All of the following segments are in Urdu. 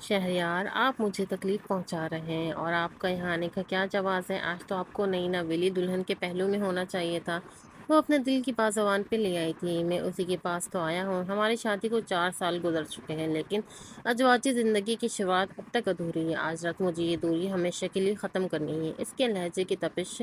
شہریار، آپ مجھے تکلیف پہنچا رہے ہیں اور آپ کا یہاں آنے کا کیا جواز ہے؟ آج تو آپ کو نئی نویلی دلہن کے پہلو میں ہونا چاہیے تھا۔ وہ اپنے دل کی بات زبان پہ لے آئی تھی۔ میں اسی کے پاس تو آیا ہوں۔ ہماری شادی کو 4 سال گزر چکے ہیں، لیکن ازواجی زندگی کی شروعات اب تک ادھوری ہے۔ آج رات مجھے یہ دوری ہمیشہ کے لیے ختم کرنی ہے۔ اس کے لہجے کی تپش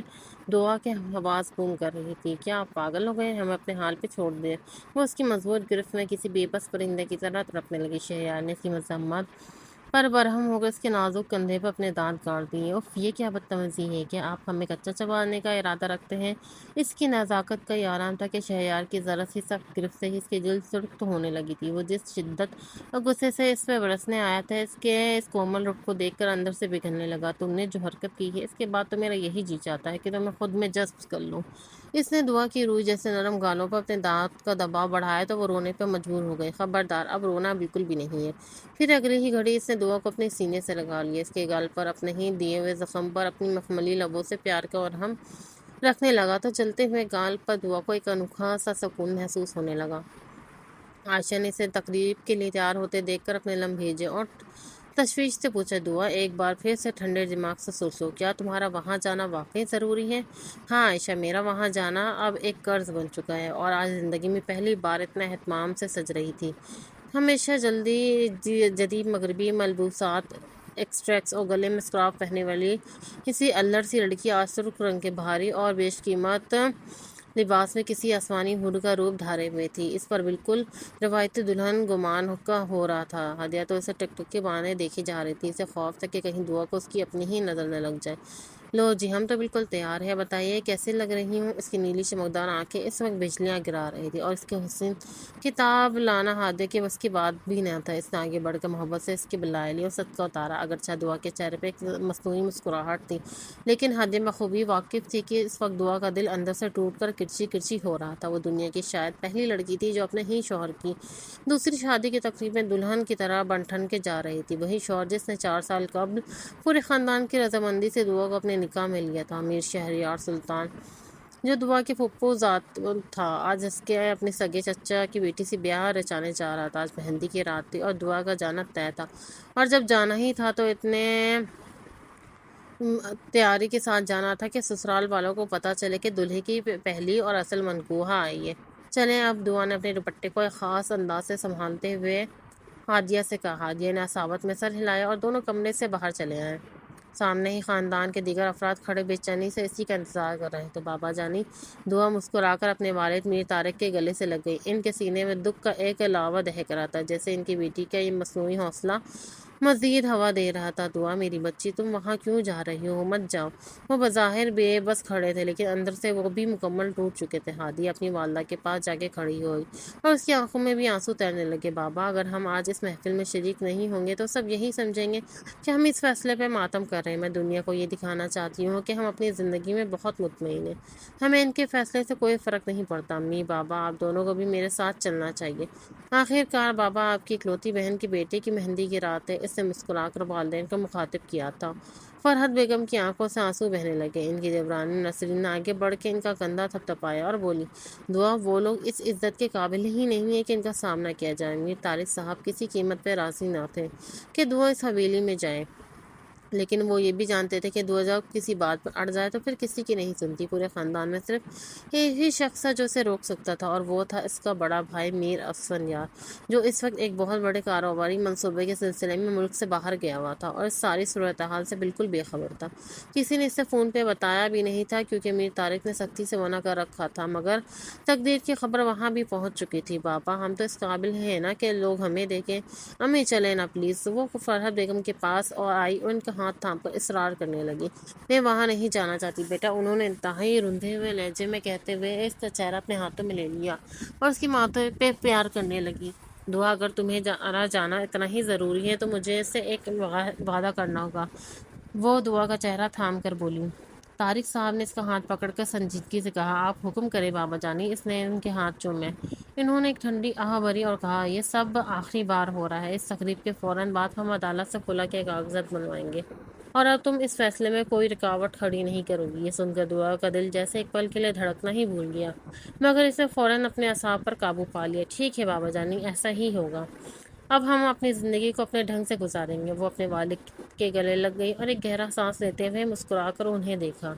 دعا کے آواز گم کر رہی تھی۔ کیا آپ پاگل ہو گئے؟ ہمیں اپنے حال پہ چھوڑ دے۔ وہ اس کی مضبوط گرفت میں کسی بے بس پرندے کی طرح تڑپنے لگی۔ شہریار نے اس کی مذمت پر برہم ہو کر اس کے نازک کندھے پر اپنے دانت گاڑ دیے۔ اف، یہ کیا بدتمیزی ہے؟ کیا آپ ہمیں کچا چبانے کا ارادہ رکھتے ہیں؟ اس کی نزاکت کا یہ آرام تھا کہ شہریار کی ذرا سی سخت گرفت سے ہی اس کی جلد سرخ ہونے لگی تھی۔ وہ جس شدت اور غصے سے اس پہ برسنے آیا تھا، اس کومل رخ کو دیکھ کر اندر سے پگھلنے لگا۔ تم نے جو حرکت کی ہے، اس کے بعد تو میرا یہی جی چاہتا ہے کہ تمہیں خود میں جذب کر لوں۔ اس نے دعا کی روئی جیسے نرم گالوں پر اپنے دانت کا دباؤ بڑھایا تو وہ رونے پر مجبور ہو گئی۔ خبردار، اب رونا بالکل بھی نہیں ہے۔ پھر اگلی ہی گھڑی اس نے دعا کو اپنے سینے سے لگا لیا۔ اس کے گال پر اپنے ہی دیے ہوئے زخم پر اپنی مخملی لبوں سے پیار کا مرہم رکھنے لگا تو چلتے ہوئے گال پر دعا کو ایک انوکھا سا سکون محسوس ہونے لگا۔ عائشہ نے اسے تقریب کے لیے تیار ہوتے دیکھ کر اپنے لم بھیجے اور تشویش سے پوچھا، دعا ایک بار پھر سے ٹھنڈے دماغ سے سوچو، کیا تمہارا وہاں جانا واقعی ضروری ہے؟ ہاں عائشہ، میرا وہاں جانا اب ایک قرض بن چکا ہے، اور آج زندگی میں پہلی بار اتنا اہتمام سے سج رہی تھی۔ ہمیشہ جدید مغربی ملبوسات، ایکسٹریکس اور گلے میں سکارف پہننے والی کسی الڑ سی لڑکی آج سرخ رنگ کے بھاری اور بیش قیمت لباس میں کسی آسمانی حور کا روپ دھارے ہوئے تھی۔ اس پر بالکل روایتی دلہن گمان کا ہو رہا تھا۔ ہدیہ تو اسے ٹک ٹک کے بہانے دیکھی جا رہی تھی۔ اسے خوف تھا کہ کہیں دعا کو اس کی اپنی ہی نظر نہ لگ جائے۔ لو جی، ہم تو بالکل تیار ہیں، بتائیے کیسے لگ رہی ہوں؟ اس کی نیلی چمکدار آنکھیں اس وقت بجلیاں گرا رہی تھی اور اس کے حسن کتاب لانا ہادے کے بس کی بات بھی نہ تھا۔ اس نے آگے بڑھ کر محبت سے اس کی بلائے لی اور صدقہ اتارا۔ اگرچہ دعا کے چہرے پہ ایک مصنوعی مسکراہٹ تھی، لیکن ہادے بخوبی واقف تھی کہ اس وقت دعا کا دل اندر سے ٹوٹ کر کرچی کرچی ہو رہا تھا۔ وہ دنیا کی شاید پہلی لڑکی تھی جو اپنے ہی شوہر کی دوسری شادی کی تقریب میں دلہن کی طرح بن ٹھن کے جا رہی تھی۔ وہی شوہر جس نے 4 سال قبل پورے خاندان کی رضامندی سے دعا کو اپنے نکاح میں لیا تھا۔ امیر شہریار سلطان، جو دعا کے پھپھو ذات تھا، آج اس کے اپنے سگے چچا کی بیٹی سے بیاہ رچانے جا رہا تھا۔ آج مہندی کی رات تھی اور دعا کا جانا طے تھا، اور جب جانا ہی تھا تو اتنے تیاری کے ساتھ جانا تھا کہ سسرال والوں کو پتہ چلے کہ دلہے کی پہلی اور اصل منکوہا آئی ہے۔ چلیں اب، دعا نے اپنے دوپٹے کو ایک خاص انداز سے سنبھالتے ہوئے ہادیہ سے کہا۔ ہادیہ نے اساوت میں سر ہلایا اور دونوں کمرے سے باہر چلے آئے۔ سامنے ہی خاندان کے دیگر افراد کھڑے بے چینی سے اسی کا انتظار کر رہے تھے۔ بابا جانی، دعا مسکرا کر اپنے والد میر طارق کے گلے سے لگ گئی۔ ان کے سینے میں دکھ کا ایک لاوا دہک رہا تھا، جیسے ان کی بیٹی کا یہ مصنوعی حوصلہ مزید ہوا دے رہا تھا۔ دعا میری بچی، تم وہاں کیوں جا رہی ہو؟ مت جاؤ۔ وہ بظاہر بے بس کھڑے تھے، لیکن اندر سے وہ بھی مکمل ٹوٹ چکے تھے۔ ہادیہ اپنی والدہ کے پاس جا کے کھڑی ہوئی اور اس کی آنکھوں میں بھی آنسو تیرنے لگے۔ بابا، اگر ہم آج اس محفل میں شریک نہیں ہوں گے تو سب یہی سمجھیں گے کہ ہم اس فیصلے پہ ماتم کر رہے ہیں۔ میں دنیا کو یہ دکھانا چاہتی ہوں کہ ہم اپنی زندگی میں بہت مطمئن ہیں۔ ہمیں ان کے فیصلے سے کوئی فرق نہیں پڑتا۔ امی، بابا، آپ دونوں کو بھی میرے ساتھ چلنا چاہیے۔ آخر کار بابا آپ کی اکلوتی بہن کی بیٹے کی مہندی کی رات ہے۔ اس نے مسکرا کر والدین کو مخاطب کیا تھا۔ فرحت بیگم کی آنکھوں سے آنسو بہنے لگے۔ ان کی دیورانی نسرین نے آگے بڑھ کے ان کا کندھا تھپتھپایا اور بولی، دعا، وہ لوگ اس عزت کے قابل ہی نہیں ہے کہ ان کا سامنا کیا جائے۔ میر طارق صاحب کسی قیمت پہ راضی نہ تھے کہ دعا اس حویلی میں جائے، لیکن وہ یہ بھی جانتے تھے کہ دعا جب کسی بات پر اڑ جائے تو پھر کسی کی نہیں سنتی۔ پورے خاندان میں صرف ایک ہی شخص تھا جو اسے روک سکتا تھا، اور وہ تھا اس کا بڑا بھائی میر اسفندیار، جو اس وقت ایک بہت بڑے کاروباری منصوبے کے سلسلے میں ملک سے باہر گیا ہوا تھا اور اس ساری صورتحال سے بالکل بے خبر تھا۔ کسی نے اسے فون پہ بتایا بھی نہیں تھا، کیونکہ میر طارق نے سختی سے منع کر رکھا تھا، مگر تقدیر کی خبر وہاں بھی پہنچ چکی تھی۔ بابا، ہم تو اس قابل ہیں نا کہ لوگ ہمیں دیکھیں۔ امی چلیں نا پلیز۔ وہ فرحت بیگم کے پاس اور آئی اور ان کا ہاتھ تھام کر اصرار کرنے لگی۔ میں وہاں نہیں جانا چاہتی بیٹا، انہوں نے انتہائی رندھے ہوئے لہجے میں کہتے ہوئے اس کا چہرہ اپنے ہاتھوں میں لے لیا اور اس کی ماتھے پہ پیار کرنے لگی۔ دعا، اگر تمہیں جانا اتنا ہی ضروری ہے تو مجھے اس سے ایک وعدہ کرنا ہوگا۔ وہ دعا کا چہرہ تھام کر بولی۔ طارق صاحب نے اس کا ہاتھ پکڑ کر سنجیدگی سے کہا، آپ حکم کریں بابا جانی۔ اس نے ان کے ہاتھ چومے۔ انہوں نے ایک ٹھنڈی آہ بھری اور کہا، یہ سب آخری بار ہو رہا ہے۔ اس تقریب کے فوراً بعد ہم عدالت سے خلا کے کاغذات بنوائیں گے، اور اب تم اس فیصلے میں کوئی رکاوٹ کھڑی نہیں کرو گی۔ یہ سن کر دعا کا دل جیسے ایک پل کے لیے دھڑکنا ہی بھول گیا، مگر اس نے فوراً اپنے اعصاب پر قابو پا لیا۔ ٹھیک ہے بابا جانی، ایسا ہی ہوگا۔ اب ہم اپنی زندگی کو اپنے ڈھنگ سے گزاریں گے۔ وہ اپنے والد کے گلے لگ گئی اور ایک گہرا سانس لیتے ہوئے مسکرا کر انہیں دیکھا۔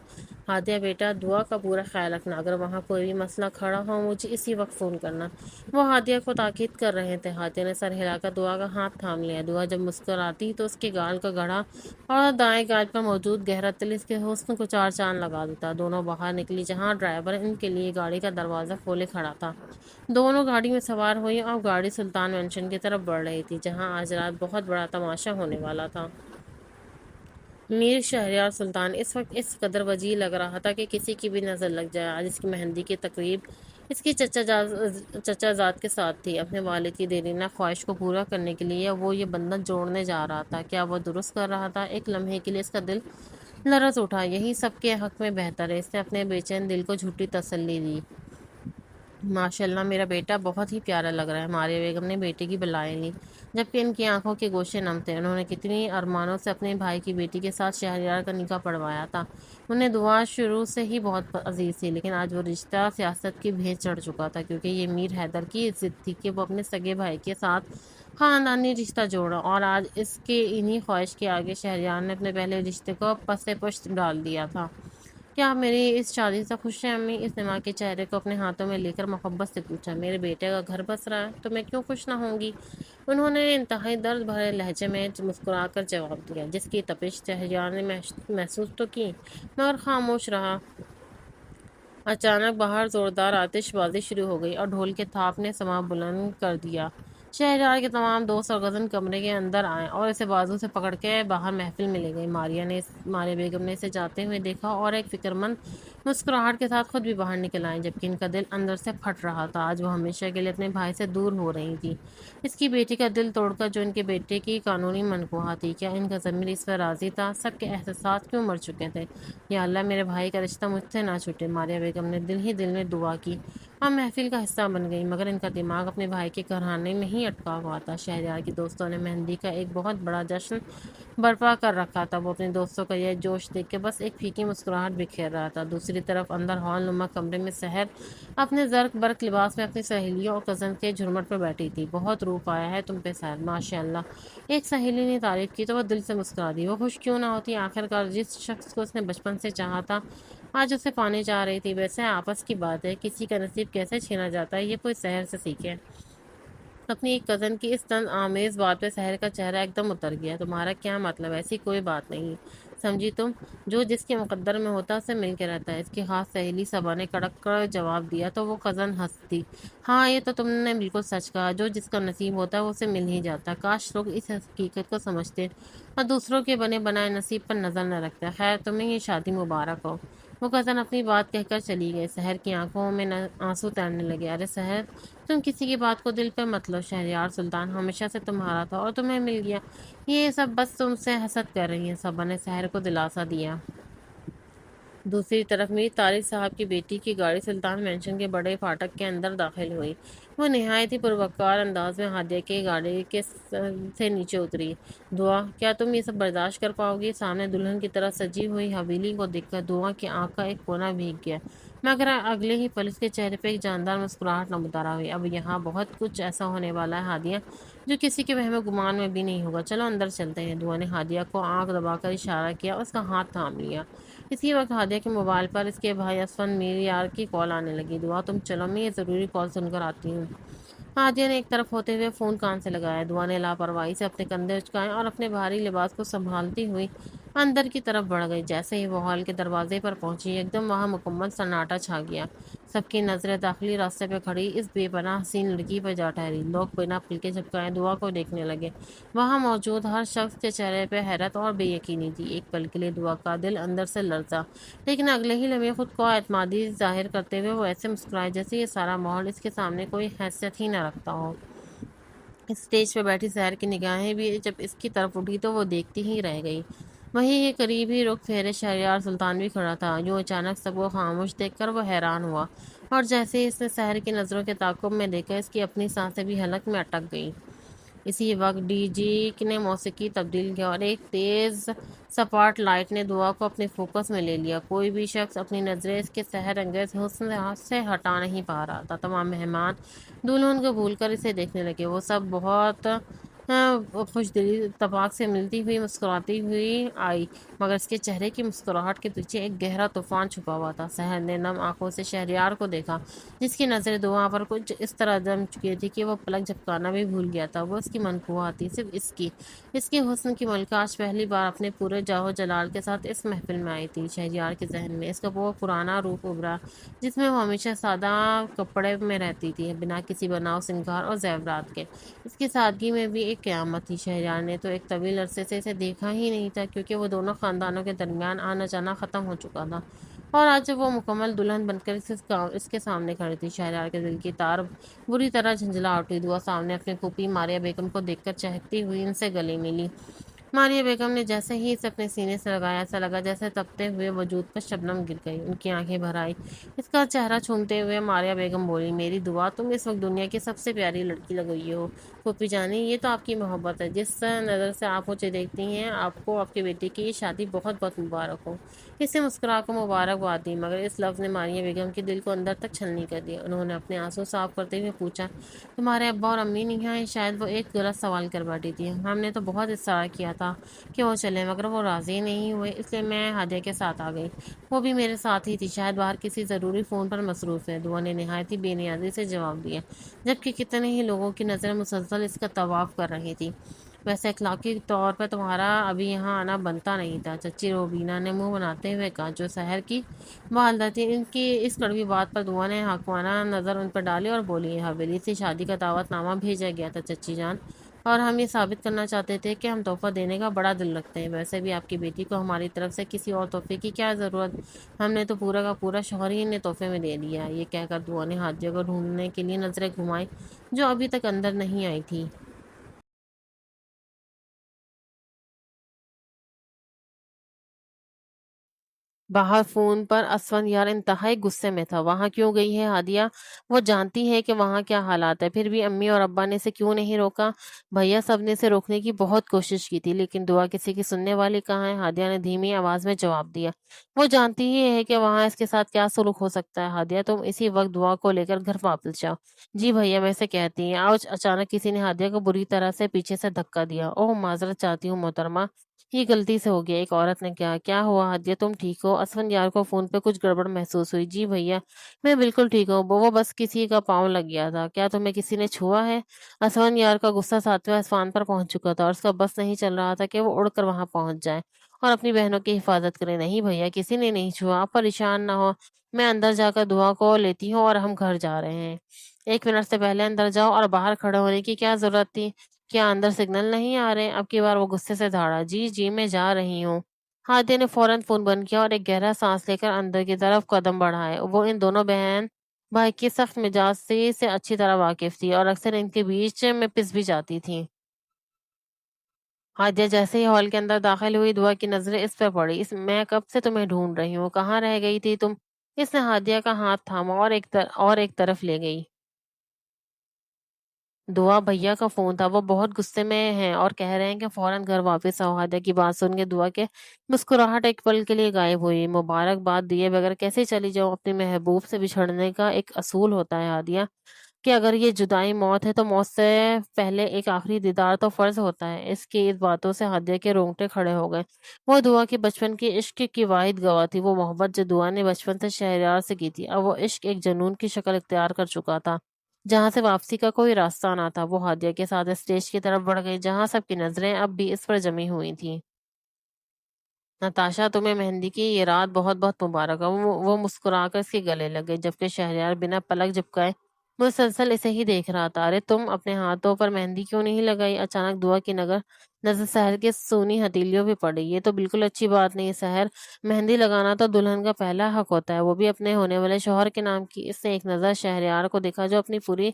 ہادیہ بیٹا، دعا کا پورا خیال رکھنا، اگر وہاں کوئی بھی مسئلہ کھڑا ہو مجھے اسی وقت فون کرنا۔ وہ ہادیہ کو تاکید کر رہے تھے۔ ہادیہ نے سر ہلا کر دعا کا ہاتھ تھام لیا۔ دعا جب مسکراتی تو اس کے گال کا گڑھا اور دائیں گال پر موجود گہرا تل اس کے حسن کو چار چاند لگا دیتا۔ دونوں باہر نکلی جہاں ڈرائیور ان کے لیے گاڑی کا دروازہ کھولے کھڑا تھا۔ دونوں گاڑی میں سوار ہوئی اور گاڑی سلطان مینشن کی طرف بڑھ رہی تھی، جہاں آج رات بہت بڑا تماشا ہونے والا تھا۔ میر شہریار سلطان اس وقت اس قدر وجیح لگ رہا تھا کہ کسی کی بھی نظر لگ جائے۔ آج اس کی مہندی کی تقریب اس کی چچا زاد کے ساتھ تھی۔ اپنے والد کی دیرینہ خواہش کو پورا کرنے کے لیے وہ یہ بندھن جوڑنے جا رہا تھا۔ کیا وہ درست کر رہا تھا؟ ایک لمحے کے لیے اس کا دل لرز اٹھا۔ یہی سب کے حق میں بہتر ہے، اس نے اپنے بے چین دل کو جھوٹی تسلی دی۔ ماشاءاللہ میرا بیٹا بہت ہی پیارا لگ رہا ہے، ماریہ بیگم نے بیٹے کی بلائیں لی، جبکہ ان کی آنکھوں کے گوشے نم تھے۔ انہوں نے کتنی ارمانوں سے اپنے بھائی کی بیٹی کے ساتھ شہریار کا نکاح پڑھوایا تھا۔ انہیں دعا شروع سے ہی بہت عزیز تھی، لیکن آج وہ رشتہ سیاست کی بھیٹ چڑھ چکا تھا، کیونکہ یہ میر حیدر کی ضد تھی کہ وہ اپنے سگے بھائی کے ساتھ خاندانی رشتہ جوڑا، اور آج اس کے انہی خواہش کے آگے شہریار نے اپنے پہلے رشتے کو پس پشت ڈال دیا تھا۔ کیا آپ میری اس شادی سے خوش ہیں امی؟ اس نے ماں کے چہرے کو اپنے ہاتھوں میں لے کر محبت سے پوچھا۔ میرے بیٹے کا گھر بس رہا ہے تو میں کیوں خوش نہ ہوں گی؟ انہوں نے انتہائی درد بھرے لہجے میں مسکرا کر جواب دیا، جس کی تپش شہریار نے محسوس تو کی مگر خاموش رہا۔ اچانک باہر زوردار آتش بازی شروع ہو گئی اور ڈھول کے تھاپ نے سماں بلند کر دیا۔ شہریار کے تمام دوست اور غزن کمرے کے اندر آئے اور اسے بازو سے پکڑ کے باہر محفل میں لے گئے۔ ماریہ بیگم نے اسے جاتے ہوئے دیکھا اور ایک فکرمند مسکراہٹ کے ساتھ خود بھی باہر نکل آئیں، جبکہ ان کا دل اندر سے پھٹ رہا تھا۔ آج وہ ہمیشہ کے لیے اپنے بھائی سے دور ہو رہی تھی، اس کی بیٹی کا دل توڑ کر، جو ان کے بیٹے کی قانونی منکوحہ تھی۔ کیا ان کا ضمیر اس پر راضی تھا؟ سب کے احساسات کیوں مر چکے تھے؟ یا اللہ میرے بھائی کا رشتہ مجھ سے نہ چھوٹے۔ ماریہ بیگم نے دل ہی دل میں دعا کی اور محفل کا حصہ بن گئی، مگر ان کا دماغ اپنے بھائی کے گھرانے میں ہی اٹکا ہوا تھا۔ شہریار کے دوستوں نے مہندی کا ایک بہت بڑا جشن برپا کر رکھا تھا۔ وہ اپنے دوستوں کا یہ جوش دیکھ کے بس ایک پھیکی مسکراہٹ بکھیر رہا تھا۔ دوسری طرف اندر ہال نما کمرے میں سحر اپنے زرق برق لباس میں اپنی سہیلیوں اور کزن کے جھرمٹ پر بیٹھی تھی۔ بہت روپ آیا ہے تم پہ سحر، ماشاء اللہ، ایک سہیلی نے تعریف کی تو وہ دل سے مسکرا دی۔ وہ خوش کیوں نہ ہوتی؟ آخرکار جس شخص کو اس نے بچپن سے چاہا تھا آج اسے پانے جا رہی تھی۔ ویسے آپس کی بات ہے، کسی کا نصیب کیسے چھینا جاتا ہے یہ کوئی سحر سے سیکھے۔ اپنی ایک کزن کی اس طنز آمیز بات پہ سحر کا چہرہ ایک دم اتر گیا۔ تمہارا کیا مطلب؟ ایسی کوئی بات نہیں سمجھی تم، جو جس کے مقدر میں ہوتا ہے اسے مل کے رہتا ہے، اس کی خاص سہیلی صبا نے کڑک کر جواب دیا تو وہ کزن ہنس دی۔ ہاں یہ تو تم نے بالکل سچ کہا، جو جس کا نصیب ہوتا ہے وہ اسے مل ہی جاتا ہے۔ کاش لوگ اس حقیقت کو سمجھتے اور دوسروں کے بنے بنائے نصیب پر نظر نہ رکھتے۔ خیر تمہیں یہ شادی مبارک ہو۔ وہ کزن اپنی بات کہہ کر چلی گئی۔ سحر کی آنکھوں میں آنسو تیرنے لگے۔ ارے سحر، تم کسی کی بات کو دل پہ مت لو، شہریار سلطان ہمیشہ سے تمہارا تھا اور تمہیں مل گیا، یہ سب بس تم سے حسد کر رہی ہیں، صبا نے سحر کو دلاسا دیا۔ دوسری طرف میر طارق صاحب کی بیٹی کی گاڑی سلطان مینشن کے بڑے فاٹک کے اندر داخل ہوئی۔ وہ نہایت ہی پروقار انداز میں ہادیہ کی گاڑی سے نیچے اتری۔ دعا، کیا تم یہ سب برداشت کر پاؤ گی؟ سامنے دلہن کی طرح سجی ہوئی حویلی کو دیکھ کر دعا کی آنکھ کا ایک کونا بھیگ گیا، مگر اگلے ہی پل اس کے چہرے پہ ایک جاندار مسکراہٹ نمودار ہوئی۔ اب یہاں بہت کچھ ایسا ہونے والا ہے ہادیہ، جو کسی کے وہم و گمان میں بھی نہیں ہوگا۔ چلو اندر چلتے ہیں۔ دعا نے ہادیہ کو آنکھ دبا کر اشارہ کیا اور اس کا ہاتھ تھام لیا۔ اسی وقت ہادیہ کے موبائل پر اس کے بھائی اسفند میریار کی کال آنے لگی۔ دعا تم چلو، میں یہ ضروری کال سن کر آتی ہوں۔ ہادیہ نے ایک طرف ہوتے ہوئے فون کان سے لگایا۔ دعا نے لاپرواہی سے اپنے کندھے اچکائے اور اپنے بھاری لباس کو سنبھالتی ہوئی اندر کی طرف بڑھ گئی۔ جیسے ہی وہ ہال کے دروازے پر پہنچی، ایک دم وہاں مکمل سناٹا چھا گیا۔ سب کی نظریں داخلی راستے پہ کھڑی اس بے پناہ حسین لڑکی پر جا ٹھہری۔ لوگ بنا پلکے جھپکائے دعا کو دیکھنے لگے۔ وہاں موجود ہر شخص کے چہرے پہ حیرت اور بے یقینی تھی۔ ایک پل کے لیے دعا کا دل اندر سے لرزا، لیکن اگلے ہی لمحے خود کو اعتمادی ظاہر کرتے ہوئے وہ ایسے مسکرائے جیسے یہ سارا ماحول اس کے سامنے کوئی حیثیت ہی نہ رکھتا ہو۔ اسٹیج پہ بیٹھی سحر کی نگاہیں بھی جب اس کی طرف اٹھی تو وہ دیکھتی ہی رہ گئی۔ وہیں کے قریب ہی رخ پھیرے شہریار سلطان بھی کھڑا تھا، جو اچانک سب کو خاموش دیکھ کر وہ حیران ہوا، اور جیسے ہی اس نے سحر کی نظروں کے تعاقب میں دیکھا، اس کی اپنی سانسیں بھی حلق میں اٹک گئیں۔ اسی وقت ڈی جی نے موسیقی تبدیل کیا اور ایک تیز سپاٹ لائٹ نے دعا کو اپنے فوکس میں لے لیا۔ کوئی بھی شخص اپنی نظریں اس کے سحر انگیز حسن سے ہٹا نہیں پا رہا تھا۔ تمام مہمان دلہن کو بھول کر اسے دیکھنے لگے۔ وہ سب بہت خوش دلی اتفاق سے ملتی ہوئی مسکراتی ہوئی آئی، مگر اس کے چہرے کی مسکراہٹ کے پیچھے ایک گہرا طوفان چھپا ہوا تھا۔ سحر نے نم آنکھوں سے شہریار کو دیکھا، جس کی نظر دعا پر کچھ اس طرح جم چکی تھی کہ وہ پلک جھپکانا بھی بھول گیا تھا۔ وہ اس کی منقوہ تھی، صرف اس کے حسن کی ملکہ آج پہلی بار اپنے پورے جاہو جلال کے ساتھ اس محفل میں آئی تھی۔ شہریار کے ذہن میں اس کا وہ پرانا روپ ابھرا جس میں وہ ہمیشہ سادہ کپڑے میں رہتی تھی، بنا کسی بناؤ سنگار اور زیورات کے۔ اس کی سادگی میں بھی ایک قیامت تھی۔ شہریار نے تو ایک طویل عرصے سے اسے دیکھا ہی نہیں تھا، کیونکہ وہ دونوں خاندانوں کے درمیان آنا جانا ختم ہو چکا تھا، اور آج جب وہ مکمل دلہن بن کر اس کے سامنے کھڑی تھی، شہریار کے دل کی تار بری طرح جھنجھلا اٹھی۔ دعا سامنے اپنی پھوپھی ماریہ بیگم کو دیکھ کر چہکتی ہوئی ان سے گلے ملی۔ ماریہ بیگم نے جیسے ہی اسے اپنے سینے سے لگایا، ایسا لگا جیسے تپتے ہوئے وجود پر شبنم گر گئی۔ ان کی آنکھیں بھر آئی۔ اس کا چہرہ چومتے ہوئے ماریہ بیگم بولی، میری دعا، تم اس وقت دنیا کی سب سے پیاری لڑکی لگ رہی ہو۔ پھوپھی جانی، یہ تو آپ کی محبت ہے، جس نظر سے آپ مجھے دیکھتی ہیں۔ آپ کو آپ کے بیٹے کی یہ شادی بہت بہت مبارک ہو۔ اس سے مسکرا کر مبارکباد دی، مگر اس لفظ نے ماریہ بیگم کے دل کو اندر تک چھلنی کر دیا۔ انہوں نے اپنے آنسو صاف کرتے ہوئے پوچھا، تمہارے ابا اور امی نہیں آئے؟ شاید وہ ایک غلط سوال کر بیٹھی تھی۔ ہم نے تو بہت اصرار کیا تھا کہ وہ چلے، مگر وہ راضی نہیں ہوئے، اس لیے میں ہادیہ کے ساتھ آ گئی۔ وہ بھی میرے ساتھ ہی تھی، شاید باہر کسی ضروری فون پر مصروف ہے۔ دعا نے نہایت ہی بے نیازی سے جواب دیا، جبکہ کتنے ہی لوگوں کی نظریں مسلسل اس کا طواف کر رہی تھی۔ ویسے اخلاقی طور پر تمہارا ابھی یہاں آنا بنتا نہیں تھا، چچی روبینہ نے منہ بناتے ہوئے کہا، جو سحر کی والدہ تھی۔ ان کی اس کڑوی بات پر دعا نے حاکمانہ نظر ان پر ڈالی اور بولی، حویلی سے شادی کا دعوت نامہ بھیجا گیا تھا چچی جان، اور ہم یہ ثابت کرنا چاہتے تھے کہ ہم تحفہ دینے کا بڑا دل رکھتے ہیں۔ ویسے بھی آپ کی بیٹی کو ہماری طرف سے کسی اور تحفے کی کیا ضرورت، ہم نے تو پورا کا پورا شوہر ہی انہیں تحفے میں دے دیا۔ یہ کہہ کر دعا نے ہادیہ کو ڈھونڈنے کے لیے نظریں گھمائی، جو ابھی تک اندر نہیں آئی تھی۔ باہر فون پر اسفندیار انتہائی غصے میں تھا۔ وہاں کیوں گئی ہے ہادیہ؟ وہ جانتی ہے کہ وہاں کیا حالات ہے، پھر بھی امی اور ابا نے اسے کیوں نہیں روکا؟ بھیا سب نے اسے روکنے کی بہت کوشش کی تھی، لیکن دعا کسی کی سننے والی کہاں ہے؟ ہادیہ نے دھیمی آواز میں جواب دیا، وہ جانتی ہی ہے کہ وہاں اس کے ساتھ کیا سلوک ہو سکتا ہے۔ ہادیہ، تم اسی وقت دعا کو لے کر گھر واپس جاؤ۔ جی بھیا، میں اسے کہتی ہیں۔ آج اچانک کسی نے ہادیہ کو بری طرح سے پیچھے سے دھکا دیا۔ اوہ، معذرت چاہتی ہوں محترمہ، یہ غلطی سے ہو گیا، ایک عورت نے کہا۔ کیا ہوا ہادیہ، تم ٹھیک ہو؟ اسفندیار کو فون پہ کچھ گڑبڑ محسوس ہوئی۔ جی بھیا، میں بالکل ٹھیک ہوں، وہ بس کسی کا پاؤں لگ گیا تھا۔ کیا تمہیں کسی نے چھوا ہے؟ اسفندیار کا غصہ ساتویں آسمان پر پہنچ چکا تھا، اور اس کا بس نہیں چل رہا تھا کہ وہ اڑ کر وہاں پہنچ جائے اور اپنی بہنوں کی حفاظت کرے۔ نہیں بھیا، کسی نے نہیں چھوا، آپ پریشان نہ ہو، میں اندر جا کر دعا کو لیتی ہوں اور ہم گھر جا رہے ہیں۔ 1 منٹ سے پہلے اندر جاؤ، اور باہر کھڑے ہونے کی کیا ضرورت تھی؟ کیا اندر سگنل نہیں آ رہے؟ اب کی بار وہ غصے سے دھاڑا۔ جی جی، میں جا رہی ہوں۔ ہادیہ نے فوراً فون بند کیا اور ایک گہرا سانس لے کر اندر کی طرف قدم بڑھائے۔ وہ ان دونوں بہن بھائی کی سخت مزاجی سے اچھی طرح واقف تھی، اور اکثر ان کے بیچ میں پس بھی جاتی تھی۔ ہادیہ جیسے ہی ہال کے اندر داخل ہوئی، دعا کی نظریں اس پہ پڑی۔ میں کب سے تمہیں ڈھونڈ رہی ہوں، کہاں رہ گئی تھی تم؟ اس نے ہادیہ کا ہاتھ تھاما اور ایک طرف لے گئی۔ دعا بھیا کا فون تھا، وہ بہت غصے میں ہیں اور کہہ رہے ہیں کہ فوراً گھر واپس آؤ۔ ہادیہ کی بات سن کے دعا کے مسکراہٹ ایک پل کے لیے غائب ہوئی۔ مبارک باد دیے بغیر کیسے چلی جاؤں؟ اپنے محبوب سے بچھڑنے کا ایک اصول ہوتا ہے ہادیہ، کہ اگر یہ جدائی موت ہے تو موت سے پہلے ایک آخری دیدار تو فرض ہوتا ہے۔ اس کی اس باتوں سے ہادیہ کے رونگٹے کھڑے ہو گئے۔ وہ دعا کے بچپن کی عشق کی واحد گواہ تھی، وہ محبت جو دعا نے بچپن سے شہریار سے کی تھی۔ اب وہ عشق ایک جنون کی شکل اختیار کر چکا تھا، جہاں سے واپسی کا کوئی راستہ نہ تھا۔ وہ ہادیہ کے ساتھ اسٹیج کی طرف بڑھ گئی، جہاں سب کی نظریں اب بھی اس پر جمی ہوئی تھیں۔ نتاشا، تمہیں مہندی کی یہ رات بہت بہت مبارک ہو۔ وہ مسکرا کر اس کے گلے لگ گئی، جبکہ شہریار بنا پلک جھپکائے مسلسل اسے ہی دیکھ رہا تھا۔ ارے تم اپنے ہاتھوں پر مہندی کیوں نہیں لگائی؟ اچانک دعا کی نظر سحر کے سونی ہتھیلیوں پہ پڑی۔ یہ تو بالکل اچھی بات نہیں سحر، مہندی لگانا تو دلہن کا پہلا حق ہوتا ہے، وہ بھی اپنے ہونے والے شوہر کے نام کی۔ اس نے ایک نظر شہریار کو دیکھا جو اپنی پوری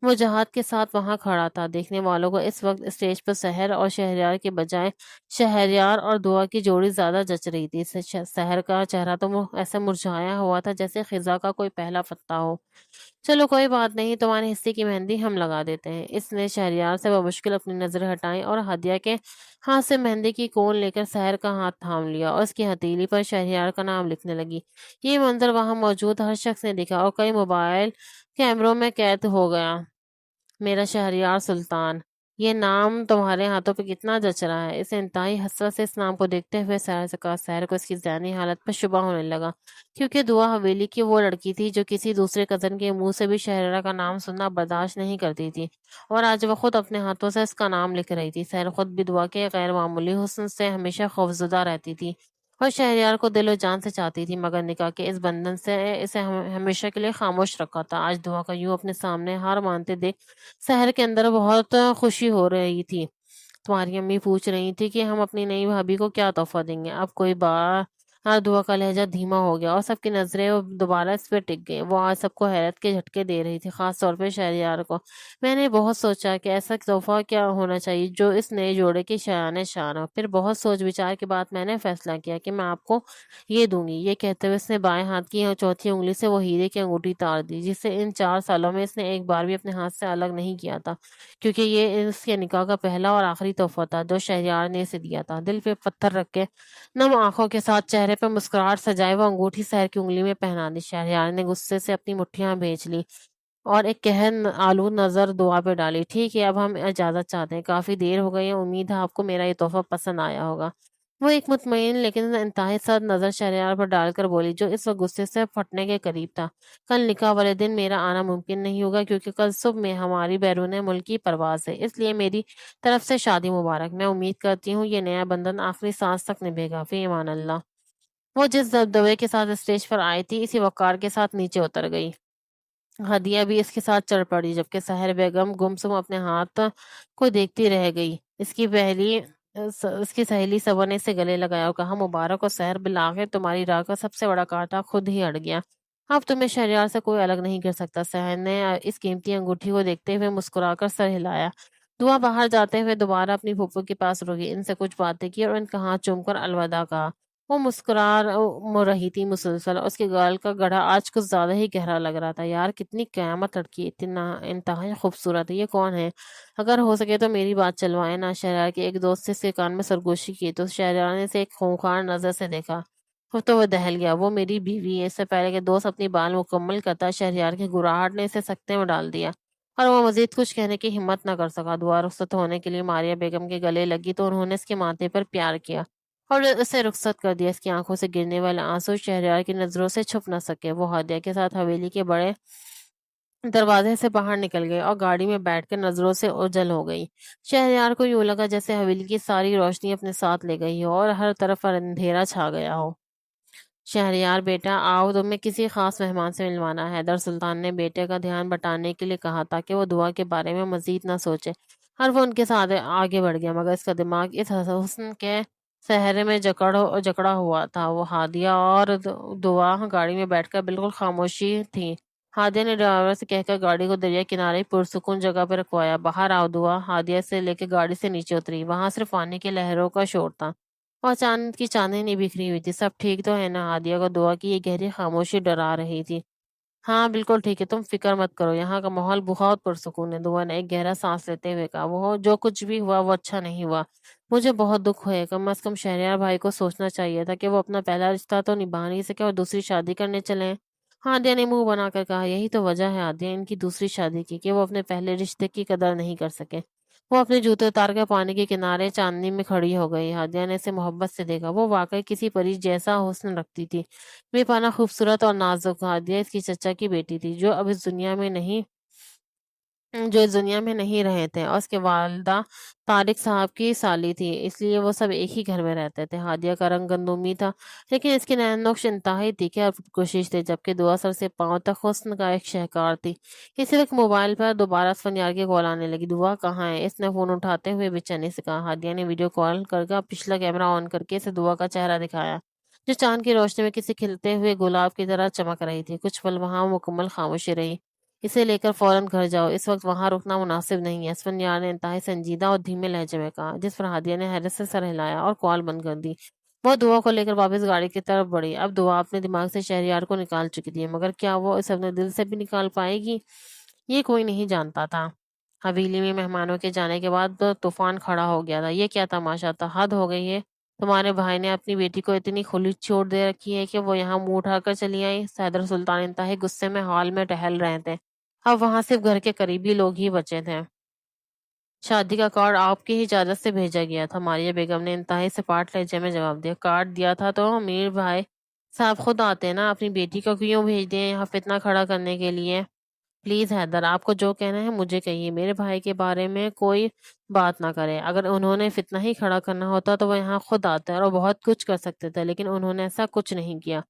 وجاہت کے ساتھ وہاں کھڑا تھا۔ دیکھنے والوں کو اس وقت اسٹیج پر سحر اور شہریار کے بجائے شہریار اور دعا کی جوڑی زیادہ جچ رہی تھی۔ سحر کا چہرہ تو ایسا مرجھایا ہوا تھا جیسے خزاں کا کوئی پہلا پتا ہو۔ چلو کوئی بات نہیں، تمہارے حصے کی مہندی ہم لگا دیتے ہیں۔ اس نے شہریار سے بمشکل اپنی نظر ہٹائیں اور ہدیہ کے ہاتھ سے مہندی کی کون لے کر سحر کا ہاتھ تھام لیا اور اس کی ہتھیلی پر شہریار کا نام لکھنے لگی۔ یہ منظر وہاں موجود ہر شخص نے دیکھا اور کئی موبائل کیمروں میں قید ہو گیا۔ میرا شہریار سلطان، یہ نام تمہارے ہاتھوں پہ کتنا جچ رہا ہے۔ اسے انتہائی حسرت سے اس نام کو دیکھتے ہوئے سحر سے کہا۔ سحر کو اس کی ذہنی حالت پر شبہ ہونے لگا، کیونکہ دعا حویلی کی وہ لڑکی تھی جو کسی دوسرے کزن کے منہ سے بھی شہریارہ کا نام سننا برداشت نہیں کرتی تھی، اور آج وہ خود اپنے ہاتھوں سے اس کا نام لکھ رہی تھی۔ سحر خود بھی دعا کے غیر معمولی حسن سے ہمیشہ خوفزدہ رہتی تھی اور شہریار کو دل و جان سے چاہتی تھی، مگر نکاح کے اس بندھن سے اسے ہمیشہ کے لیے خاموش رکھا تھا۔ آج دعا کا یوں اپنے سامنے ہار مانتے دیکھ سحر کے اندر بہت خوشی ہو رہی تھی۔ تمہاری امی پوچھ رہی تھی کہ ہم اپنی نئی بھابھی کو کیا تحفہ دیں گے۔ اب کوئی بار دعا کا لہجہ دھیما ہو گیا اور سب کی نظریں دوبارہ اس پہ ٹک گئیں۔ وہ آج سب کو حیرت کے جھٹکے دے رہی تھی، خاص طور پہ شہریار کو۔ میں نے بہت سوچا کہ ایسا تحفہ کیا ہونا چاہیے جو اس نئے جوڑے کی شایان شان ہو۔ پھر بہت سوچ بچار کے بعد میں نے فیصلہ کیا کہ میں آپ کو یہ دوں گی۔ یہ کہتے ہوئے اس نے بائیں ہاتھ کی چوتھی انگلی سے وہ ہیرے کی انگوٹھی تار دی، جسے ان 4 سالوں میں اس نے ایک بار بھی اپنے ہاتھ سے الگ نہیں کیا تھا، کیونکہ یہ اس کے نکاح کا پہلا اور آخری تحفہ تھا جو شہریار نے اسے دیا تھا۔ دل پہ پتھر رکھ کے نم آنکھوں کے ساتھ چہرے پہ مسکراہٹ سجائے وہ انگوٹھی سحر کی انگلی میں پہنا دی۔ شہریار نے غصے سے اپنی مٹھیاں بھیج لی اور ایک قہر آلود نظر دعا پہ ڈالی۔ ٹھیک ہے، اب ہم اجازت چاہتے ہیں، کافی دیر ہو گئی ہے، امید ہے آپ کو میرا یہ تحفہ پسند آیا ہوگا۔ وہ ایک مطمئن لیکن انتہائی سرد نظر شہریار پر ڈال کر بولی، جو اس وقت غصے سے پھٹنے کے قریب تھا۔ کل نکاح والے دن میرا آنا ممکن نہیں ہوگا، کیونکہ کل صبح میں ہماری بیرون ملک کی پرواز ہے، اس لیے میری طرف سے شادی مبارک۔ میں امید کرتی ہوں یہ نیا بندھن آخری سانس تک نبھے گا، فی امان اللہ۔ وہ جس دبدبے کے ساتھ اسٹیج پر آئی تھی، اسی وقار کے ساتھ نیچے اتر گئی۔ ہدیہ بھی اس کے ساتھ چڑھ پڑی، جبکہ سحر بیگم گمسم اپنے ہاتھ کو دیکھتی رہ گئی۔ اس کی سہیلی سبا نے اسے گلے لگایا اور کہا، مبارک ہو سحر، بالآخر تمہاری راہ کا سب سے بڑا کانٹا خود ہی اڑ گیا۔ اب تمہیں شہریار سے کوئی الگ نہیں کر سکتا۔ سحر نے اس قیمتی انگوٹھی کو دیکھتے ہوئے مسکرا کر سر ہلایا۔ دعا باہر جاتے ہوئے دوبارہ اپنی پھوپھو کے پاس رکی، ان سے کچھ باتیں کی اور ان کا ہاتھ چوم کر الوداع کہا۔ وہ رہی تھی مسلسل، اور اس کے گال کا گڑھا آج کچھ زیادہ ہی گہرا لگ رہا تھا۔ یار کتنی قیامت لڑکی ہے، اتنا انتہائی خوبصورت ہے، یہ کون ہے؟ اگر ہو سکے تو میری بات چلوائے نا۔ شہریار کے ایک دوست سے اس کے کان میں سرگوشی کی تو شہریار نے اسے ایک خونخوار نظر سے دیکھا تو وہ دہل گیا۔ وہ میری بیوی ہے۔ اس سے پہلے کہ دوست اپنی بات مکمل کرتا، شہریار کی گراہٹ نے اسے سکتے میں ڈال دیا اور وہ مزید کچھ کہنے کی ہمت نہ کر سکا۔ دعا رخصت ہونے کے لیے ماریہ بیگم کے گلے لگی تو انہوں نے اس کے ماتھے پر پیار کیا اور اسے رخصت کر دیا۔ اس کی آنکھوں سے گرنے والے آنسو شہریار کی نظروں سے چھپ نہ سکے۔ وہ ہدیہ کے ساتھ حویلی کے بڑے دروازے سے باہر نکل گئے اور گاڑی میں بیٹھ کر نظروں سے اوجھل ہو گئی۔ شہریار کو یوں لگا جیسے حویلی کی ساری روشنی اپنے ساتھ لے گئی ہو اور ہر طرف اندھیرا چھا گیا ہو۔ شہریار بیٹا آؤ، تمہیں کسی خاص مہمان سے ملوانا ہے، حیدر سلطان نے بیٹے کا دھیان بٹانے کے لیے کہا تاکہ وہ دعا کے بارے میں مزید نہ سوچے، اور وہ ان کے ساتھ آگے بڑھ گیا، مگر اس کا دماغ اس حسن کے صحرے میں جکڑا ہوا تھا۔ وہ ہادیہ اور دعا گاڑی میں بیٹھ کر بالکل خاموشی تھی۔ ہادیہ نے ڈرائیور سے کہہ کر گاڑی کو دریا کنارے پرسکون جگہ پہ رکوایا۔ باہر آؤ دعا ہادیہ سے لے کے گاڑی سے نیچے اتری۔ وہاں صرف پانی کی لہروں کا شور تھا اور چاند کی چاندنی بکھری ہوئی تھی۔ سب ٹھیک تو ہے نا؟ ہادیہ کو دعا کی یہ گہری خاموشی ڈرا رہی تھی۔ ہاں بالکل ٹھیک ہے، تم فکر مت کرو، یہاں کا ماحول بہت پرسکون ہے، دعا نے ایک گہرا سانس لیتے ہوئے کہا۔ وہ جو کچھ بھی ہوا وہ اچھا نہیں ہوا، مجھے بہت دکھ ہوئے، کم از کم شہریار بھائی کو سوچنا چاہیے تھا کہ وہ اپنا پہلا رشتہ تو نبھا نہیں سکے اور دوسری شادی کرنے چلے ہیں۔ ہادیہ نے منہ بنا کر کہا، یہی تو وجہ ہے ہادیہ ان کی دوسری شادی کی، کہ وہ اپنے پہلے رشتے کی قدر نہیں کر سکے۔ وہ اپنے جوتے اتار کر پانی کے کنارے چاندنی میں کھڑی ہو گئی۔ ہادیہ نے اسے محبت سے دیکھا، وہ واقعی کسی پری جیسا حسن رکھتی تھی، بے پناہ خوبصورت اور نازک۔ ہادیہ اس کی چچا کی بیٹی تھی جو اب اس دنیا میں نہیں جو اس دنیا میں نہیں رہے تھے، اور اس کے والدہ طارق صاحب کی سالی تھی، اس لیے وہ سب ایک ہی گھر میں رہتے تھے۔ ہادیہ کا رنگ گندمی تھا، لیکن اس کی نین نقش انتہائی تیکھے اور کوشش تھی، جبکہ دعا سر سے پاؤں تک حسن کا ایک شہکار تھی۔ اسی وقت موبائل پر دوبارہ اسفندیار کی کال آنے لگی۔ دعا کہاں ہے؟ اس نے فون اٹھاتے ہوئے بے چینی سے کہا۔ ہادیہ نے ویڈیو کال کر کے پچھلا کیمرہ آن کر کے اسے دعا کا چہرہ دکھایا، جو چاند کی روشنی میں کسی کھلتے ہوئے گلاب کی طرح چمک رہی تھی۔ کچھ پل وہاں مکمل خاموشی رہی۔ اسے لے کر فوراً گھر جاؤ، اس وقت وہاں رکنا مناسب نہیں ہے، اسفندیار نے انتہائی سنجیدہ اور دھیمے لہجے میں کہا، جس پر ہادیہ نے حیرت سے سر ہلایا اور کال بند کر دی۔ وہ دعا کو لے کر واپس گاڑی کی طرف بڑھی۔ اب دعا اپنے دماغ سے شہریار کو نکال چکی تھی، مگر کیا وہ اسے اپنے دل سے بھی نکال پائے گی، یہ کوئی نہیں جانتا تھا۔ حویلی میں مہمانوں کے جانے کے بعد طوفان کھڑا ہو گیا تھا۔ یہ کیا تماشا تھا؟ حد ہو گئی ہے، تمہارے بھائی نے اپنی بیٹی کو اتنی کھلی چھوٹ دے رکھی ہے کہ وہ یہاں منہ اٹھا کر چلی آئی۔ حیدر سلطان انتہائی غصے میں ہال میں ٹہل رہے تھے۔ اب وہاں صرف گھر کے قریبی لوگ ہی بچے تھے۔ شادی کا کارڈ آپ کی ہی اجازت سے بھیجا گیا تھا، ماریہ بیگم نے انتہائی سپاٹ لہجے میں جواب دیا۔ کارڈ دیا تھا تو امیر بھائی صاحب خود آتے نا، اپنی بیٹی کو کیوں بھیج دیں یہاں فتنہ کھڑا کرنے کے لیے؟ پلیز حیدر، آپ کو جو کہنا ہے مجھے کہیے، میرے بھائی کے بارے میں کوئی بات نہ کرے۔ اگر انہوں نے فتنہ ہی کھڑا کرنا ہوتا تو وہ یہاں خود آتے اور بہت کچھ کر سکتے تھے، لیکن انہوں نے ایسا کچھ نہیں کیا۔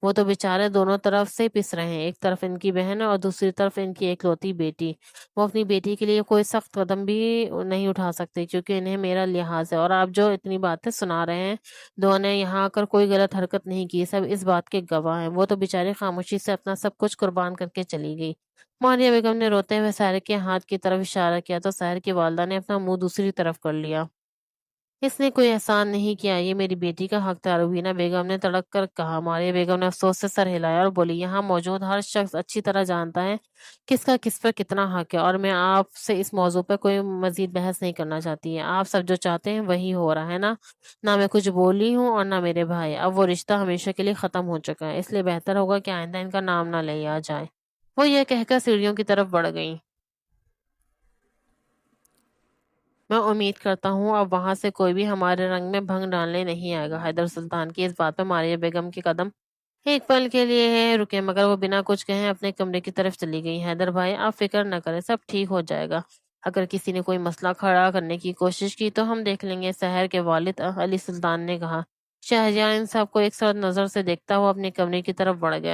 وہ تو بیچارے دونوں طرف سے پس رہے ہیں، ایک طرف ان کی بہن اور دوسری طرف ان کی ایکلوتی بیٹی۔ وہ اپنی بیٹی کے لیے کوئی سخت قدم بھی نہیں اٹھا سکتے کیونکہ انہیں میرا لحاظ ہے، اور آپ جو اتنی باتیں سنا رہے ہیں، دونوں نے یہاں آ کر کوئی غلط حرکت نہیں کی، سب اس بات کے گواہ ہیں۔ وہ تو بیچاری خاموشی سے اپنا سب کچھ قربان کر کے چلی گئی۔ ماریہ بیگم نے روتے ہوئے سحر کے ہاتھ کی طرف اشارہ کیا تو سحر کی والدہ نے اپنا منہ دوسری طرف کر لیا۔ اس نے کوئی احسان نہیں کیا، یہ میری بیٹی کا حق تھا، روبینہ بیگم نے تڑک کر کہا۔ ماریہ بیگم نے افسوس سے سر ہلایا اور بولی، یہاں موجود ہر شخص اچھی طرح جانتا ہے کس کا کس پر کتنا حق ہے، اور میں آپ سے اس موضوع پر کوئی مزید بحث نہیں کرنا چاہتی ہے۔ آپ سب جو چاہتے ہیں وہی ہو رہا ہے نا؟ نہ میں کچھ بولی ہوں اور نہ میرے بھائی، اب وہ رشتہ ہمیشہ کے لیے ختم ہو چکا ہے، اس لیے بہتر ہوگا کہ آئندہ ان کا نام نہ لیا جائے۔ وہ یہ کہہ کر سیڑھیوں کی طرف بڑھ گئی۔ میں امید کرتا ہوں اب وہاں سے کوئی بھی ہمارے رنگ میں بھنگ ڈالنے نہیں آئے گا۔ حیدر سلطان کی اس بات پر ماریہ بیگم کے قدم ایک پل کے لیے رکے، مگر وہ بنا کچھ کہے اپنے کمرے کی طرف چلی گئی۔ حیدر بھائی، آپ فکر نہ کریں، سب ٹھیک ہو جائے گا۔ اگر کسی نے کوئی مسئلہ کھڑا کرنے کی کوشش کی تو ہم دیکھ لیں گے، شہر کے والد علی سلطان نے کہا۔ شہریار ان سب کو ایک ساتھ نظر سے دیکھتا ہوا اپنے کمرے کی طرف بڑھ گیا۔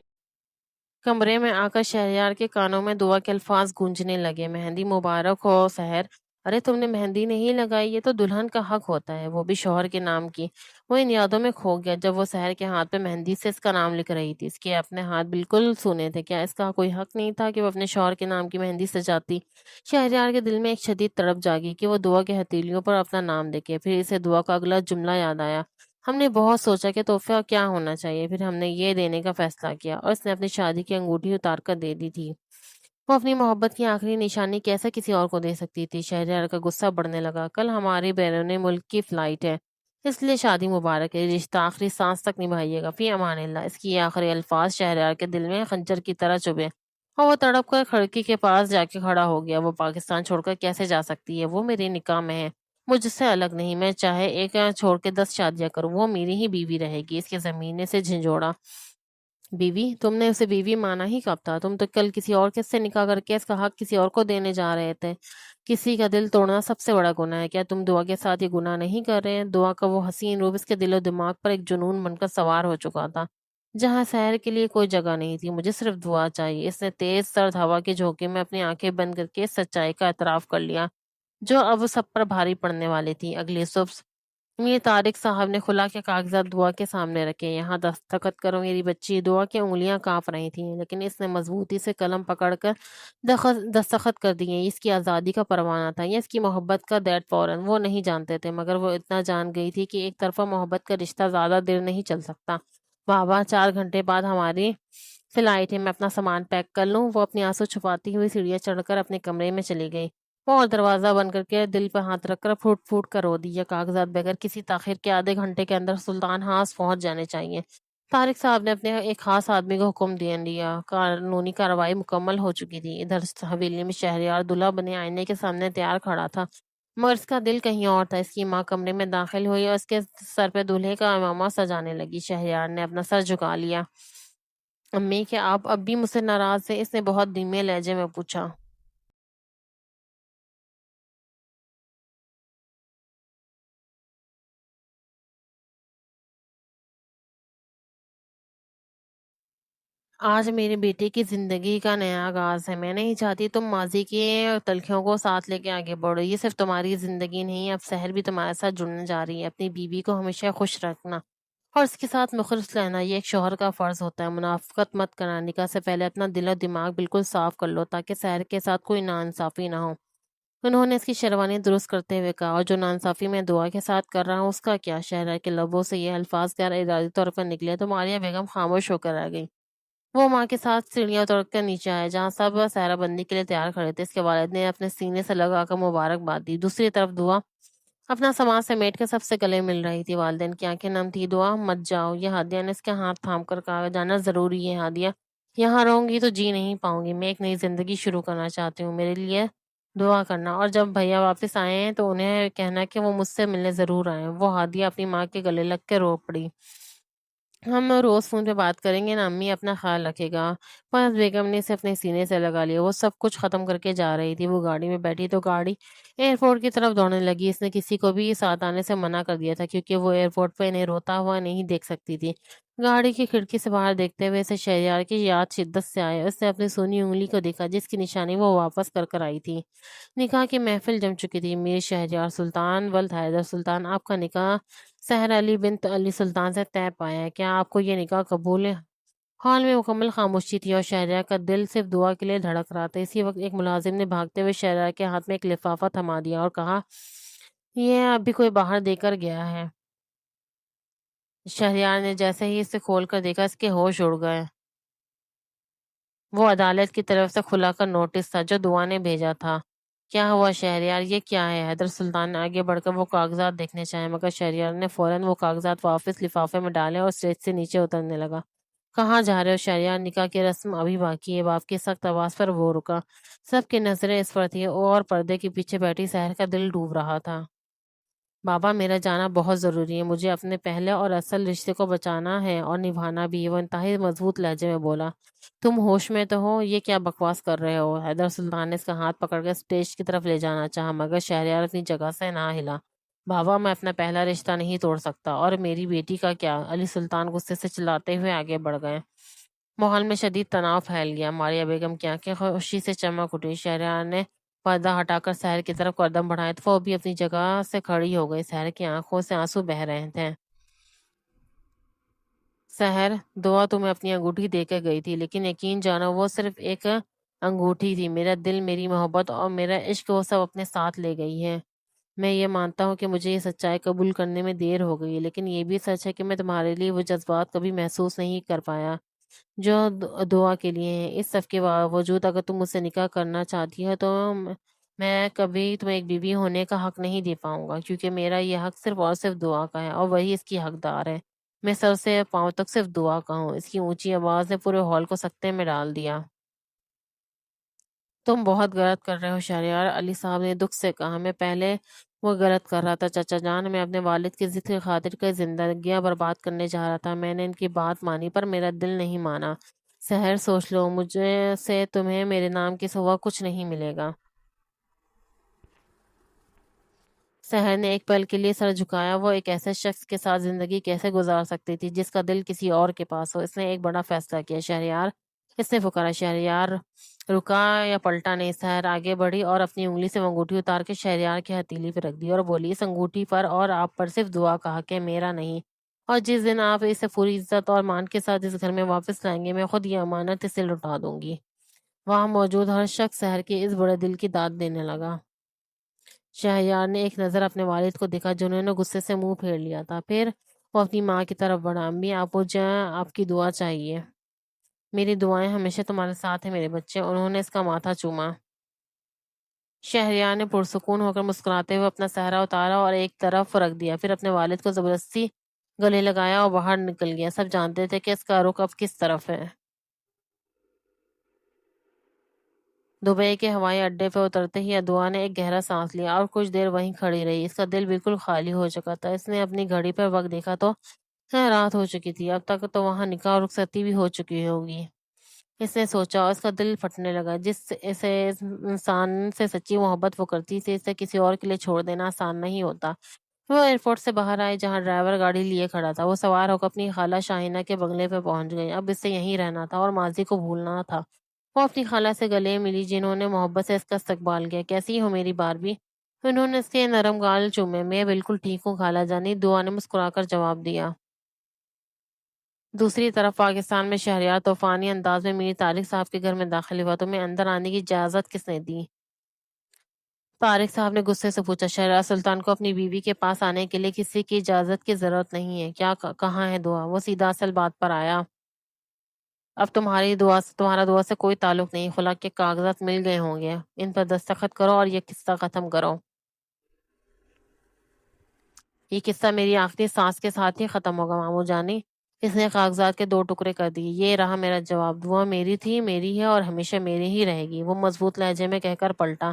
کمرے میں آ کر شہریار کے کانوں میں دعا کے الفاظ گونجنے لگے، مہندی مبارک ہو سحر۔ ارے تم نے مہندی نہیں لگائی، یہ تو دلہن کا حق ہوتا ہے، وہ بھی شوہر کے نام کی۔ وہ ان یادوں میں کھو گیا جب وہ سحر کے ہاتھ پہ مہندی سے اس کا نام لکھ رہی تھی۔ اس کے اپنے ہاتھ بالکل سونے تھے، کیا اس کا کوئی حق نہیں تھا کہ وہ اپنے شوہر کے نام کی مہندی سجاتی؟ شہریار کے دل میں ایک شدید تڑپ جاگی کہ وہ دعا کے ہتھیلیوں پر اپنا نام دیکھے۔ پھر اسے دعا کا اگلا جملہ یاد آیا، ہم نے بہت سوچا کہ تحفہ کیا ہونا چاہیے، پھر ہم نے یہ دینے کا فیصلہ کیا، اور اس نے اپنی شادی کی انگوٹھی اتار کر دے دی تھی۔ وہ اپنی محبت کی آخری نشانی کیسے کسی اور کو دے سکتی تھی؟ شہریار کا غصہ بڑھنے لگا۔ کل ہماری بیرون ملک کی فلائٹ ہے، اس لیے شادی مبارک ہے، رشتہ آخری سانس تک نبھائیے گا، فی امان اللہ۔ اس کی یہ آخری الفاظ شہریار کے دل میں خنجر کی طرح چبھے، اور وہ تڑپ کر کھڑکی کے پاس جا کے کھڑا ہو گیا۔ وہ پاکستان چھوڑ کر کیسے جا سکتی ہے؟ وہ میرے نکاح میں ہے، مجھ سے الگ نہیں، میں چاہے ایک چھوڑ کے 10 شادیاں کروں، وہ میری ہی بیوی رہے گی۔ اس کے زمین سے جھنجھوڑا۔ بیوی؟ تم نے اسے بیوی مانا ہی کب تھا؟ تم تو کل کسی اور کے سے نکاح کر کے اس کا حق کسی اور کو دینے جا رہے تھے۔ کسی کا دل توڑنا سب سے بڑا گناہ ہے، کیا تم دعا کے ساتھ یہ گناہ نہیں کر رہے ہیں؟ دعا کا وہ حسین روپ اس کے دل و دماغ پر ایک جنون بن کر سوار ہو چکا تھا، جہاں سحر کے لیے کوئی جگہ نہیں تھی۔ مجھے صرف دعا چاہیے، اس نے تیز سرد ہوا کے جھونکے میں اپنی آنکھیں بند کر کے اس سچائی کا اعتراف کر لیا جو اب سب پر بھاری پڑنے والی تھی۔ اگلی صبح میر طارق صاحب نے خلا کے کاغذات دعا کے سامنے رکھے۔ یہاں دستخط کرو میری بچی۔ دعا کی انگلیاں کانپ رہی تھیں، لیکن اس نے مضبوطی سے قلم پکڑ کر دستخط کر دیے۔ یہ اس کی آزادی کا پروانہ تھا، یہ اس کی محبت کا دیٹ فوراً۔ وہ نہیں جانتے تھے، مگر وہ اتنا جان گئی تھی کہ ایک طرفہ محبت کا رشتہ زیادہ دیر نہیں چل سکتا۔ بابا، 4 گھنٹے بعد ہماری فلائٹ ہے، میں اپنا سامان پیک کر لوں؟ وہ اپنی آنسو چھپاتی ہوئی سیڑھیاں چڑھ کر اپنے کمرے میں چلی گئی۔ وہ اور دروازہ بند کر کے دل پہ ہاتھ رکھ کر پھوٹ پھوٹ کر رو دی۔ یہ کاغذات بغیر کسی تاخیر کے آدھے گھنٹے کے اندر سلطان ہاس پہنچ جانے چاہیے۔ طارق صاحب نے اپنے ایک خاص آدمی کو حکم دے دیا۔ قانونی کارروائی مکمل ہو چکی تھی۔ ادھر حویلی میں شہریار دلہا بنے آئینے کے سامنے تیار کھڑا تھا، مگر اس کا دل کہیں اور تھا۔ اس کی ماں کمرے میں داخل ہوئی اور اس کے سر پہ دولہے کا امامہ سجانے لگی۔ شہریار نے اپنا سر جھکا لیا۔ امی، کیا آپ اب بھی مجھ سے ناراض ہیں؟ اس نے بہت دھیمے لہجے میں پوچھا۔ آج میری بیٹی کی زندگی کا نیا آغاز ہے۔ میں نہیں چاہتی تم ماضی کی تلخیوں کو ساتھ لے کے آگے بڑھو۔ یہ صرف تمہاری زندگی نہیں، اب سحر بھی تمہارے ساتھ جڑنے جا رہی ہے۔ اپنی بیوی کو ہمیشہ خوش رکھنا اور اس کے ساتھ مخلص رہنا، یہ ایک شوہر کا فرض ہوتا ہے۔ منافقت مت کرنا، نکاح سے پہلے اپنا دل اور دماغ بالکل صاف کر لو تاکہ سحر کے ساتھ کوئی ناانصافی نہ ہو۔ انہوں نے اس کی شیروانی درست کرتے ہوئے کہا، اور جو ناانصافی میں دعا کے ساتھ کر رہا ہوں اس کا کیا؟ شہرہ کے لبوں سے یہ الفاظ غیر ارادی طور پر نکلے تو ماریہ بیگم خاموش ہو کر رہ گئی۔ وہ ماں کے ساتھ سیڑھیاں اتر کر نیچے آئے جہاں سب سہرا بندی کے لیے تیار کھڑے تھے۔ اس کے والد نے اپنے سینے سے لگا کر مبارکباد دی۔ دوسری طرف دعا اپنا سامان سمیٹ کے سب سے گلے مل رہی تھی۔ والدین کی آنکھیں نم تھی۔ دعا مت جاؤ، یہ ہادیہ نے اس کے ہاتھ تھام کر کہا، جانا ضروری ہے ہادیہ، یہاں رہوں گی تو جی نہیں پاؤں گی۔ میں ایک نئی زندگی شروع کرنا چاہتی ہوں، میرے لیے دعا کرنا، اور جب بھیا واپس آئے ہیں تو انہیں کہنا کہ وہ مجھ سے ملنے ضرور آئیں۔ وہ ہادیہ اپنی ماں کے گلے لگ کے رو پڑی۔ ہم روز فون پہ بات کریں گے نا امی، اپنا خیال رکھے گا۔ پر بیگم نے اسے اپنے سینے سے لگا لیا۔ وہ سب کچھ ختم کر کے جا رہی تھی۔ وہ گاڑی میں بیٹھی تو گاڑی ایئرپورٹ کی طرف دوڑنے لگی۔ اس نے کسی کو بھی ساتھ آنے سے منع کر دیا تھا کیونکہ وہ ایئرپورٹ پہ انہیں روتا ہوا نہیں دیکھ سکتی تھی۔ گاڑی کی کھڑکی سے باہر دیکھتے ہوئے اسے شہریار کی یاد شدت سے آئی۔ اس نے اپنی سونی انگلی کو دیکھا جس کی نشانی وہ واپس کر کر آئی تھی۔ نکاح کی محفل جم چکی تھی۔ میر شہریار سلطان ولد حیدر سلطان، آپ کا نکاح سحر علی بنت علی سلطان سے طے پایا ہے، کیا آپ کو یہ نکاح قبول ہے؟ ہال میں مکمل خاموشی تھی اور شہریار کا دل صرف دعا کے لیے دھڑک رہا تھا۔ اسی وقت ایک ملازم نے بھاگتے ہوئے شہریار کے ہاتھ میں ایک لفافہ تھما دیا اور کہا، یہ ابھی کوئی باہر دے کر گیا ہے۔ شہریار نے جیسے ہی اسے کھول کر دیکھا اس کے ہوش اڑ گئے۔ وہ عدالت کی طرف سے کھلا کر نوٹس تھا جو دعا نے بھیجا تھا۔ کیا ہوا شہریار، یہ کیا ہے؟ حیدر سلطان نے آگے بڑھ کر وہ کاغذات دیکھنے چاہے مگر شہریار نے فوراً وہ کاغذات واپس لفافے میں ڈالے اور اسٹیج سے نیچے اترنے لگا۔ کہاں جا رہے ہو شہریار؟ نکاح کی رسم ابھی باقی ہے۔ باپ کی سخت آواز پر وہ رکا۔ سب کی نظریں اس پر تھیں اور پردے کے پیچھے بیٹھی سحر کا دل ڈوب رہا تھا۔ بابا، میرا جانا بہت ضروری ہے، مجھے اپنے پہلے اور اصل رشتے کو بچانا ہے اور نبھانا بھی۔ وہ انتہائی مضبوط لہجے میں بولا۔ تم ہوش میں تو ہو؟ یہ کیا بکواس کر رہے ہو؟ حیدر سلطان نے اس کا ہاتھ پکڑ کر اسٹیج کی طرف لے جانا چاہا مگر شہریار اپنی جگہ سے نہ ہلا۔ بابا، میں اپنا پہلا رشتہ نہیں توڑ سکتا، اور میری بیٹی کا کیا؟ علی سلطان غصے سے چلاتے ہوئے آگے بڑھ گئے۔ ماحول میں شدید تناؤ پھیل گیا۔ ماریہ بیگم کی آنکھیں خوشی سے چمک اٹھی۔ شہریار نے پردہ ہٹا کر سحر کی طرف قدم بڑھائے تو وہ بھی اپنی جگہ سے کھڑی ہو گئی۔ سحر کی آنکھوں سے آنسو بہہ رہے تھے۔ سحر، دعا تمہیں اپنی انگوٹھی دے کے گئی تھی لیکن یقین جانو وہ صرف ایک انگوٹھی تھی۔ میرا دل، میری محبت اور میرا عشق وہ سب اپنے ساتھ لے گئی ہے۔ میں یہ مانتا ہوں کہ مجھے یہ سچائی قبول کرنے میں دیر ہو گئی ہے، لیکن یہ بھی سچ ہے کہ میں تمہارے لیے وہ جذبات کبھی محسوس نہیں کر پایا جو دعا کے لیے ہیں۔ اس سب کے باوجود اگر تم مجھ سے نکاح کرنا چاہتی ہو تو میں کبھی تمہیں ایک بیوی ہونے کا حق نہیں دے پاؤں گا کیونکہ میرا یہ حق صرف اور صرف دعا کا ہے اور وہی اس کی حقدار ہے۔ میں سر سے پاؤں تک صرف دعا کا ہوں۔ اس کی اونچی آواز نے پورے ہال کو سکتے میں ڈال دیا۔ تم بہت غلط کر رہے ہو شہریار، علی صاحب نے دکھ سے کہا۔ میں پہلے وہ غلط کر رہا تھا چچا جان، میں اپنے والد کی ضد کی خاطر کئی زندگیاں برباد کرنے جا رہا تھا۔ میں نے ان کی بات مانی پر میرا دل نہیں مانا۔ سحر، سوچ لو، مجھے سے تمہیں میرے نام کے سوا کچھ نہیں ملے گا۔ سحر نے ایک پل کے لیے سر جھکایا۔ وہ ایک ایسے شخص کے ساتھ زندگی کیسے گزار سکتی تھی جس کا دل کسی اور کے پاس ہو؟ اس نے ایک بڑا فیصلہ کیا۔ شہریار، اس نے پکارا۔ شہریار رکا یا پلٹا نہیں۔ سحر آگے بڑھی اور اپنی انگلی سے وہ انگوٹھی اتار کے شہریار کی ہتھیلی پہ رکھ دی اور بولی، اس انگوٹھی پر اور آپ پر صرف دعا کا حق ہے، میرا نہیں۔ اور جس دن آپ اسے پوری عزت اور مان کے ساتھ اس گھر میں واپس لائیں گے میں خود یہ امانت اسے لوٹا دوں گی۔ وہاں موجود ہر شخص سحر کے اس بڑے دل کی داد دینے لگا۔ شہریار نے ایک نظر اپنے والد کو دیکھا جنہوں نے غصے سے منہ پھیر لیا تھا۔ پھر وہ اپنی ماں کی طرف بڑھا۔ امی، آپ مجھے آپ کی دعا چاہیے۔ میری دعائیں ہمیشہ تمہارے ساتھ ہیں میرے بچے۔ انہوں نے اس کا ماتھا چوما۔ شہریار نے پرسکون ہو کر مسکراتے ہوئے اپنا سہرا اتارا اور ایک طرف رکھ دیا، پھر اپنے والد کو زبردستی گلے لگایا اور باہر نکل گیا۔ سب جانتے تھے کہ اس کا رخ اب کس طرف ہے۔ دبئی کے ہوائی اڈے پہ اترتے ہی دعا نے ایک گہرا سانس لیا اور کچھ دیر وہیں کھڑی رہی۔ اس کا دل بالکل خالی ہو چکا تھا۔ اس نے اپنی گھڑی پر وقت دیکھا تو رات ہو چکی تھی۔ اب تک تو وہاں نکاح اور رخصتی بھی ہو چکی ہوگی، اس نے سوچا، اور اس کا دل پھٹنے لگا۔ جس اسے اس انسان سے سچی محبت وہ کرتی تھی اسے کسی اور کے لیے چھوڑ دینا آسان نہیں ہوتا۔ وہ ایئرپورٹ سے باہر آئے جہاں ڈرائیور گاڑی لیے کھڑا تھا۔ وہ سوار ہو کر اپنی خالہ شاہینہ کے بنگلے پہ پہنچ گئی۔ اب اس سے یہیں رہنا تھا اور ماضی کو بھولنا تھا۔ وہ اپنی خالہ سے گلے ملی جنہوں نے محبت سے اس کا استقبال کیا۔ کیسی ہو میری باربی؟ انہوں نے اس کے نرم گال چومے۔ میں بالکل ٹھیک ہوں خالہ جانی، دعا نے مسکرا کر جواب دیا۔ دوسری طرف پاکستان میں شہریار طوفانی انداز میں میر طارق صاحب کے گھر میں داخل ہوا۔ تمہیں اندر آنے کی اجازت کس نے دی؟ طارق صاحب نے غصے سے پوچھا۔ شہریار سلطان کو اپنی بیوی کے پاس آنے کے لیے کسی کی اجازت کی ضرورت نہیں ہے۔ کیا کہاں ہے دعا؟ وہ سیدھا اصل بات پر آیا۔ اب تمہارا دعا سے کوئی تعلق نہیں۔ خلا کے کاغذات مل گئے ہوں گے، ان پر دستخط کرو اور یہ قصہ ختم کرو۔ یہ قصہ میری آخری سانس کے ساتھ ہی ختم ہوگا مامو جانی۔ اس نے کاغذات کے دو ٹکڑے کر دیے۔ یہ رہا میرا جواب۔ دعا میری تھی، میری ہے اور ہمیشہ میری ہی رہے گی، وہ مضبوط لہجے میں کہہ کر پلٹا۔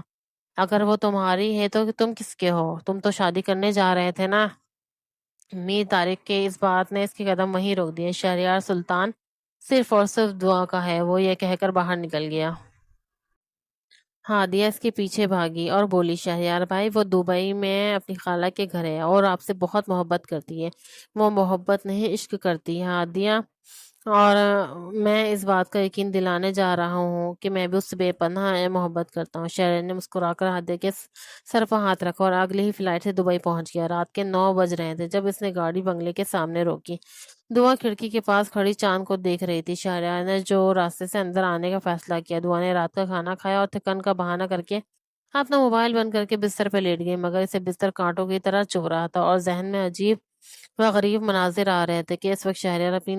اگر وہ تمہاری ہے تو تم کس کے ہو؟ تم تو شادی کرنے جا رہے تھے نا؟ میر طارق کے اس بات نے اس کے قدم وہیں روک دیے۔ شہریار سلطان صرف اور صرف دعا کا ہے، وہ یہ کہہ کر باہر نکل گیا۔ ہادیہ اس کے پیچھے بھاگی اور بولی، شہریار بھائی، وہ دبئی میں اپنی خالہ کے گھر ہے اور آپ سے بہت محبت کرتی ہے۔ وہ محبت نہیں، عشق کرتی ہے ہادیہ، اور میں اس بات کا یقین دلانے جا رہا ہوں کہ میں بھی اس سے بے پناہ محبت کرتا ہوں۔ شہریار نے مسکرا کر ہادیہ کے سر پر ہاتھ رکھا اور اگلی ہی فلائٹ سے دبئی پہنچ گیا۔ رات کے 9 بج رہے تھے جب اس نے گاڑی بنگلے کے سامنے روکی۔ دعا کھڑکی کے پاس کھڑی چاند کو دیکھ رہی تھی۔ شہریار نے جو راستے سے اندر آنے کا فیصلہ کیا۔ دعا نے رات کا کھانا کھایا اور تھکن کا بہانہ کر کے اپنا موبائل بند کر کے بستر پہ لیٹ گئی، مگر اسے بستر کانٹوں کی طرح چبھ رہا تھا اور ذہن میں عجیب و غریب مناظر آ رہے تھے کہ اس وقت شہریار اپنی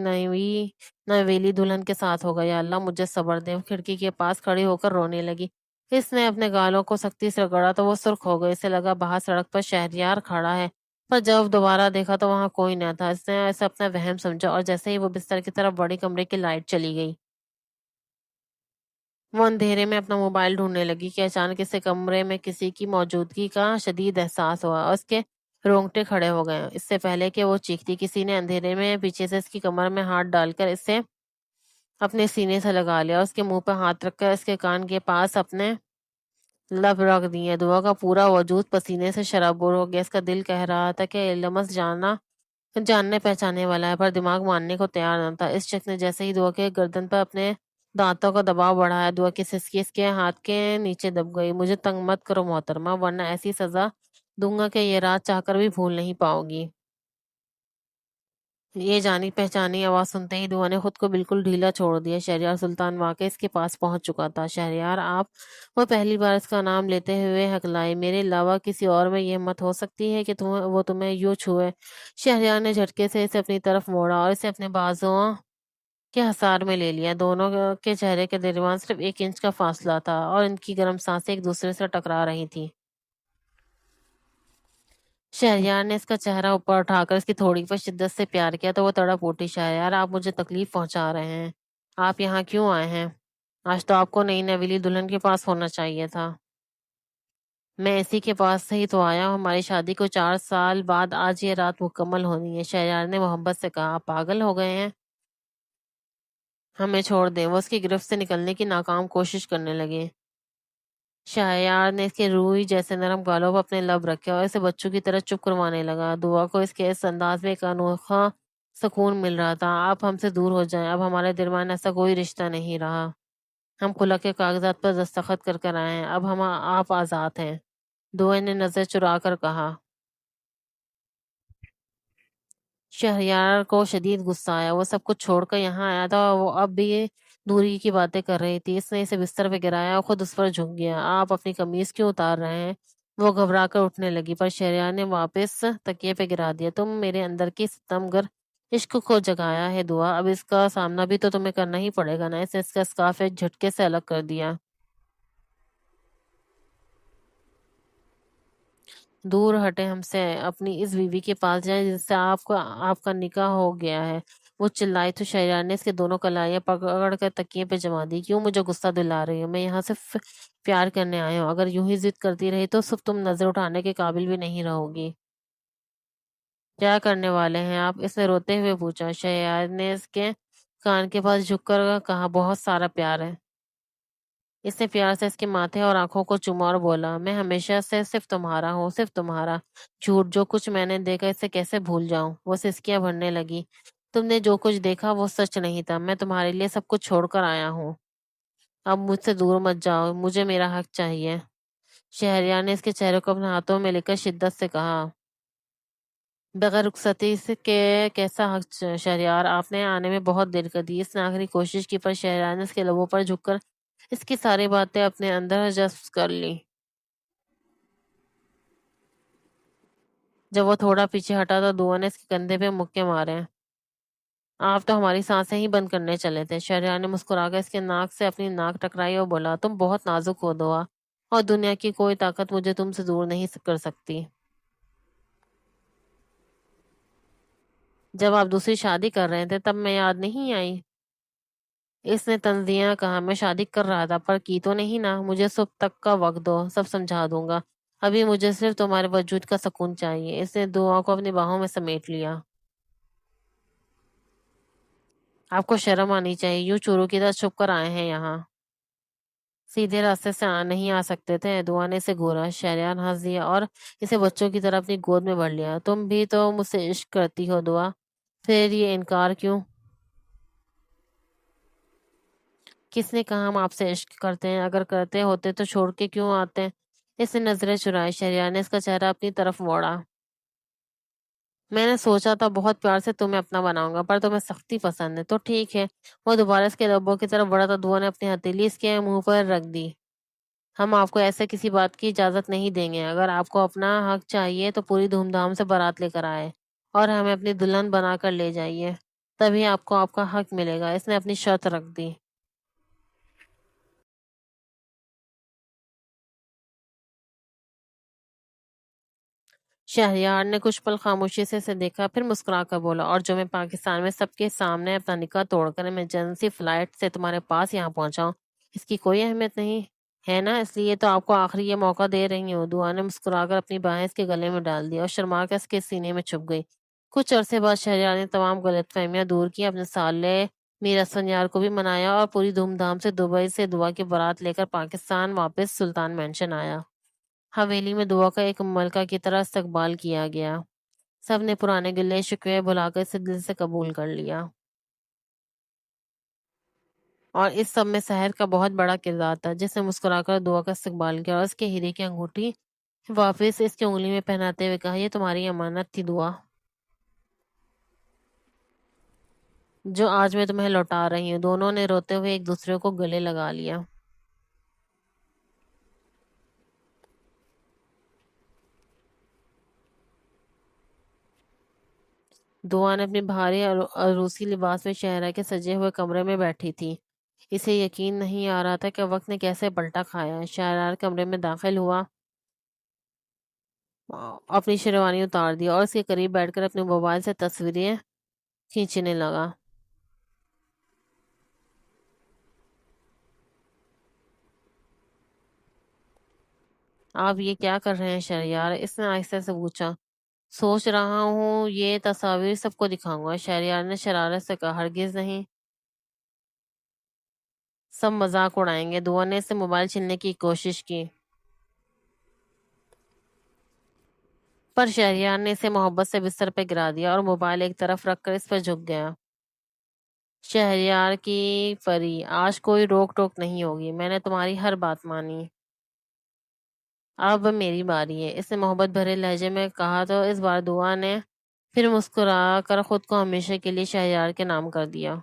نویلی دلہن کے ساتھ ہوگا۔ یا اللہ مجھے صبر دے۔ وہ کھڑکی کے پاس کھڑی ہو کر رونے لگی۔ اس نے اپنے گالوں کو سختی سے رگڑا تو وہ سرخ ہو گئی۔ اسے لگا باہر سڑک پر شہریار کھڑا ہے، پر جب دوبارہ دیکھا تو وہاں کوئی نہ تھا۔ اس نے اسے اپنا وہم سمجھا اور جیسے ہی وہ بستر کی طرف بڑی کمرے کی لائٹ چلی گئی، وہ اندھیرے میں اپنا موبائل ڈھونڈنے لگی کہ اچانک اسے کمرے میں کسی کی موجودگی کا شدید احساس ہوا اور اس کے رونگٹے کھڑے ہو گئے۔ اس سے پہلے کہ وہ چیختی، کسی نے اندھیرے میں پیچھے سے اس کی کمر میں ہاتھ ڈال کر اسے اپنے سینے سے لگا لیا اور اس کے منہ پہ ہاتھ رکھ کر اس کے کان کے پاس اپنے لب رکھ دیے۔ دعا کا پورا وجود پسینے سے شرابور ہو گیا۔ اس کا دل کہہ رہا تھا کہ یہ لمس جاننے پہچانے والا ہے، پر دماغ ماننے کو تیار نہ تھا۔ اس شخص نے جیسے ہی دعا کے گردن پر اپنے دانتوں کا دباؤ بڑھایا، دعا کی سسکی اس کے ہاتھ کے نیچے دب گئی۔ مجھے تنگ مت کرو محترمہ، ورنہ ایسی سزا دوں گا کہ یہ رات چاہ کر بھی بھول نہیں پاؤ گی۔ یہ جانی پہچانی آواز سنتے ہی دعا نے خود کو بالکل ڈھیلا چھوڑ دیا۔ شہریار سلطان واقعی اس کے پاس پہنچ چکا تھا۔ شہریار آپ؟ وہ پہلی بار اس کا نام لیتے ہوئے ہکلائی۔ میرے علاوہ کسی اور میں یہ ہمت ہو سکتی ہے کہ وہ تمہیں یوں چھوئے؟ شہریار نے جھٹکے سے اسے اپنی طرف موڑا اور اسے اپنے بازوؤں کے حصار میں لے لیا۔ دونوں کے چہرے کے درمیان صرف 1 انچ کا فاصلہ تھا اور ان کی گرم سانسیں ایک دوسرے سے ٹکرا رہی تھیں۔ شہریار نے اس کا چہرہ اوپر اٹھا کر اس کی تھوڑی پر شدت سے پیار کیا تو وہ تڑپ اٹھی۔ شہریار، آپ مجھے تکلیف پہنچا رہے ہیں۔ آپ یہاں کیوں آئے ہیں؟ آج تو آپ کو نئی نویلی دلہن کے پاس ہونا چاہیے تھا۔ میں اسی کے پاس سے ہی تو آیا ہوں۔ ہماری شادی کو 4 سال بعد آج یہ رات مکمل ہونی ہے۔ شہریار نے محبت سے کہا۔ آپ پاگل ہو گئے ہیں؟ ہمیں چھوڑ دیں۔ وہ اس کی گرفت سے نکلنے کی ناکام کوشش کرنے لگے۔ شہریار نے اس کے روئی جیسے نرم گالوں پر اپنے لب رکھے اور اسے بچوں کی طرح چپ کروانے لگا۔ دعا کو اس کے اس انداز میں ایک انوکھا سکون مل رہا تھا۔ آپ ہم سے دور ہو جائیں، اب ہمارے درمیان ایسا کوئی رشتہ نہیں رہا۔ ہم خلا کے کاغذات پر دستخط کر کر آئے ہیں، اب آپ آزاد ہیں۔ دعا نے نظر چرا کر کہا۔ شہریار کو شدید غصہ آیا۔ وہ سب کچھ چھوڑ کر یہاں آیا تھا اور وہ اب بھی دوری کی باتیں کر رہی تھی۔ اس نے اسے بستر پہ گرایا اور خود اس پر جھک گیا۔ آپ اپنی قمیض کیوں اتار رہے ہیں؟ وہ گھبرا کر اٹھنے لگی، پر شہریار نے واپس تکیے پہ گرا دیا۔ تم میرے اندر کی ستم گر عشق کو جگایا ہے دعا، اب اس کا سامنا بھی تو تمہیں کرنا ہی پڑے گا نا۔ اس نے اس کا اسکارف ایک جھٹکے سے الگ کر دیا۔ دور ہٹیں ہم سے، اپنی اس بیوی کے پاس جائیں جس سے آپ کا نکاح ہو گیا ہے، وہ چلائی تو شہریار نے اس کے دونوں کلائیاں پکڑ کر تکیے پہ جما دی۔ کیوں مجھے غصہ دلا رہی ہو؟ میں یہاں صرف پیار کرنے آیا ہوں، اگر یوں ہی ضد کرتی رہی تو صرف تم نظر اٹھانے کے قابل بھی نہیں رہو گی۔ کیا کرنے والے ہیں آپ؟ اس نے روتے ہوئے پوچھا۔ شہریار نے اس کے کان کے پاس جھک کر کہا، بہت سارا پیار ہے۔ اس نے پیار سے اس کے ماتھے اور آنکھوں کو چوما اور بولا، میں ہمیشہ سے صرف تمہارا ہوں، صرف تمہارا۔ جھوٹ، جو کچھ میں نے دیکھا اسے کیسے بھول جاؤں؟ وہ سسکیاں بھرنے لگی۔ تم نے جو کچھ دیکھا وہ سچ نہیں تھا، میں تمہارے لیے سب کچھ چھوڑ کر آیا ہوں۔ اب مجھ سے دور مت جاؤ، مجھے میرا حق چاہیے۔ شہریار نے اس کے چہرے کو اپنے ہاتھوں میں لے کر شدت سے کہا، بغیر رخصتی سے کے کیسا حق شہریار؟ آپ نے آنے میں بہت دیر کر دی۔ اس نے آخری کوشش کی، پر شہریار نے اس کے لبوں پر جھک کر اس کی ساری باتیں اپنے اندر جذب کر لی۔ جب وہ تھوڑا پیچھے ہٹا تو دعا نے اس کے کندھے پہ مکے مارے۔ آپ تو ہماری سانسیں ہی بند کرنے چلے تھے۔ شہریار نے مسکرا کر اس کے ناک سے اپنی ناک ٹکرائی اور بولا، تم بہت نازک ہو دعا، اور دنیا کی کوئی طاقت مجھے تم سے دور نہیں کر سکتی۔ جب آپ دوسری شادی کر رہے تھے تب میں یاد نہیں آئی؟ اس نے تنزیہ کہا، میں شادی کر رہا تھا پر کی تو نہیں نا۔ مجھے صبح تک کا وقت دو، سب سمجھا دوں گا۔ ابھی مجھے صرف تمہارے وجود کا سکون چاہیے۔ اس نے دعا کو اپنی باہوں میں سمیٹ لیا۔ آپ کو شرم آنی چاہیے، یوں چوروں کی طرح چھپ کر آئے ہیں یہاں۔ سیدھے راستے سے نہیں آ سکتے تھے؟ دعا نے اسے گورا۔ شہریار ہنس دیا اور اسے بچوں کی طرح اپنی گود میں بھر لیا۔ تم بھی تو مجھ سے عشق کرتی ہو دعا، پھر یہ انکار کیوں؟ کس نے کہا ہم آپ سے عشق کرتے ہیں؟ اگر کرتے ہوتے تو چھوڑ کے کیوں آتے؟ اس نے نظریں چرائی۔ شہریار نے اس کا چہرہ اپنی طرف موڑا۔ میں نے سوچا تھا بہت پیار سے تمہیں اپنا بناؤں گا، پر تمہیں سختی پسند ہے، تو ٹھیک ہے۔ وہ دوبارہ اس کے لبوں کی طرف بڑھا تو دعا نے اپنی ہتھیلی اس کے منہ پر رکھ دی۔ ہم آپ کو ایسے کسی بات کی اجازت نہیں دیں گے۔ اگر آپ کو اپنا حق چاہیے تو پوری دھوم دھام سے بارات لے کر آئے اور ہمیں اپنی دلہن بنا کر لے جائیے، تبھی آپ کو آپ کا حق ملے گا۔ اس نے اپنی شرط رکھ دی۔ شہریار نے کچھ پل خاموشی سے اسے دیکھا، پھر مسکرا کر بولا، اور جو میں پاکستان میں سب کے سامنے اپنا نکاح توڑ کر ایمرجنسی فلائٹ سے تمہارے پاس یہاں پہنچا ہوں، اس کی کوئی اہمیت نہیں ہے نا؟ اس لیے تو آپ کو آخری یہ موقع دے رہی ہوں۔ دعا نے مسکرا کر اپنی باہیں اس کے گلے میں ڈال دی اور شرما کر اس کے سینے میں چھپ گئی۔ کچھ عرصے بعد شہریار نے تمام غلط فہمیاں دور کی، اپنے سالے میر اسفند یار کو بھی منایا اور پوری دھوم دھام سے دبئی سے دعا کی بارات لے کر پاکستان واپس سلطان مینشن آیا۔ حویلی میں دعا کا ایک ملکہ کی طرح استقبال کیا گیا۔ سب نے پرانے گلے شکوے بھلا کر اسے دل سے قبول کر لیا، اور اس سب میں سحر کا بہت بڑا کردار تھا، جس نے مسکرا کر دعا کا استقبال کیا اور اس کے ہیرے کی انگوٹھی واپس اس کی انگلی میں پہناتے ہوئے کہا، یہ تمہاری امانت تھی دعا، جو آج میں تمہیں لوٹا رہی ہوں۔ دونوں نے روتے ہوئے ایک دوسرے کو گلے لگا لیا۔ دعا نے اپنی بھاری عروسی لباس میں شہرہ کے سجے ہوئے کمرے میں بیٹھی تھی۔ اسے یقین نہیں آ رہا تھا کہ وقت نے کیسے پلٹا کھایا ہے۔ شہریار کمرے میں داخل ہوا، اپنی شیروانی اتار دی اور اس کے قریب بیٹھ کر اپنے موبائل سے تصویریں کھینچنے لگا۔ آپ یہ کیا کر رہے ہیں شہریار؟ اس نے آہستہ سے پوچھا۔ سوچ رہا ہوں یہ تصاویر سب کو دکھاؤں گا۔ شہریار نے شرارت سے کہا، ہرگز نہیں، سب مذاق اڑائیں گے۔ دعا نے اس سے موبائل چھیننے کی کوشش کی، پر شہریار نے اسے محبت سے بستر پہ گرا دیا اور موبائل ایک طرف رکھ کر اس پر جھک گیا۔ شہریار کی پری، آج کوئی روک ٹوک نہیں ہوگی، میں نے تمہاری ہر بات مانی، اب میری باری ہے۔ اس نے محبت بھرے لہجے میں کہا تو اس بار دعا نے پھر مسکرا کر خود کو ہمیشہ کے لیے شہریار کے نام کر دیا۔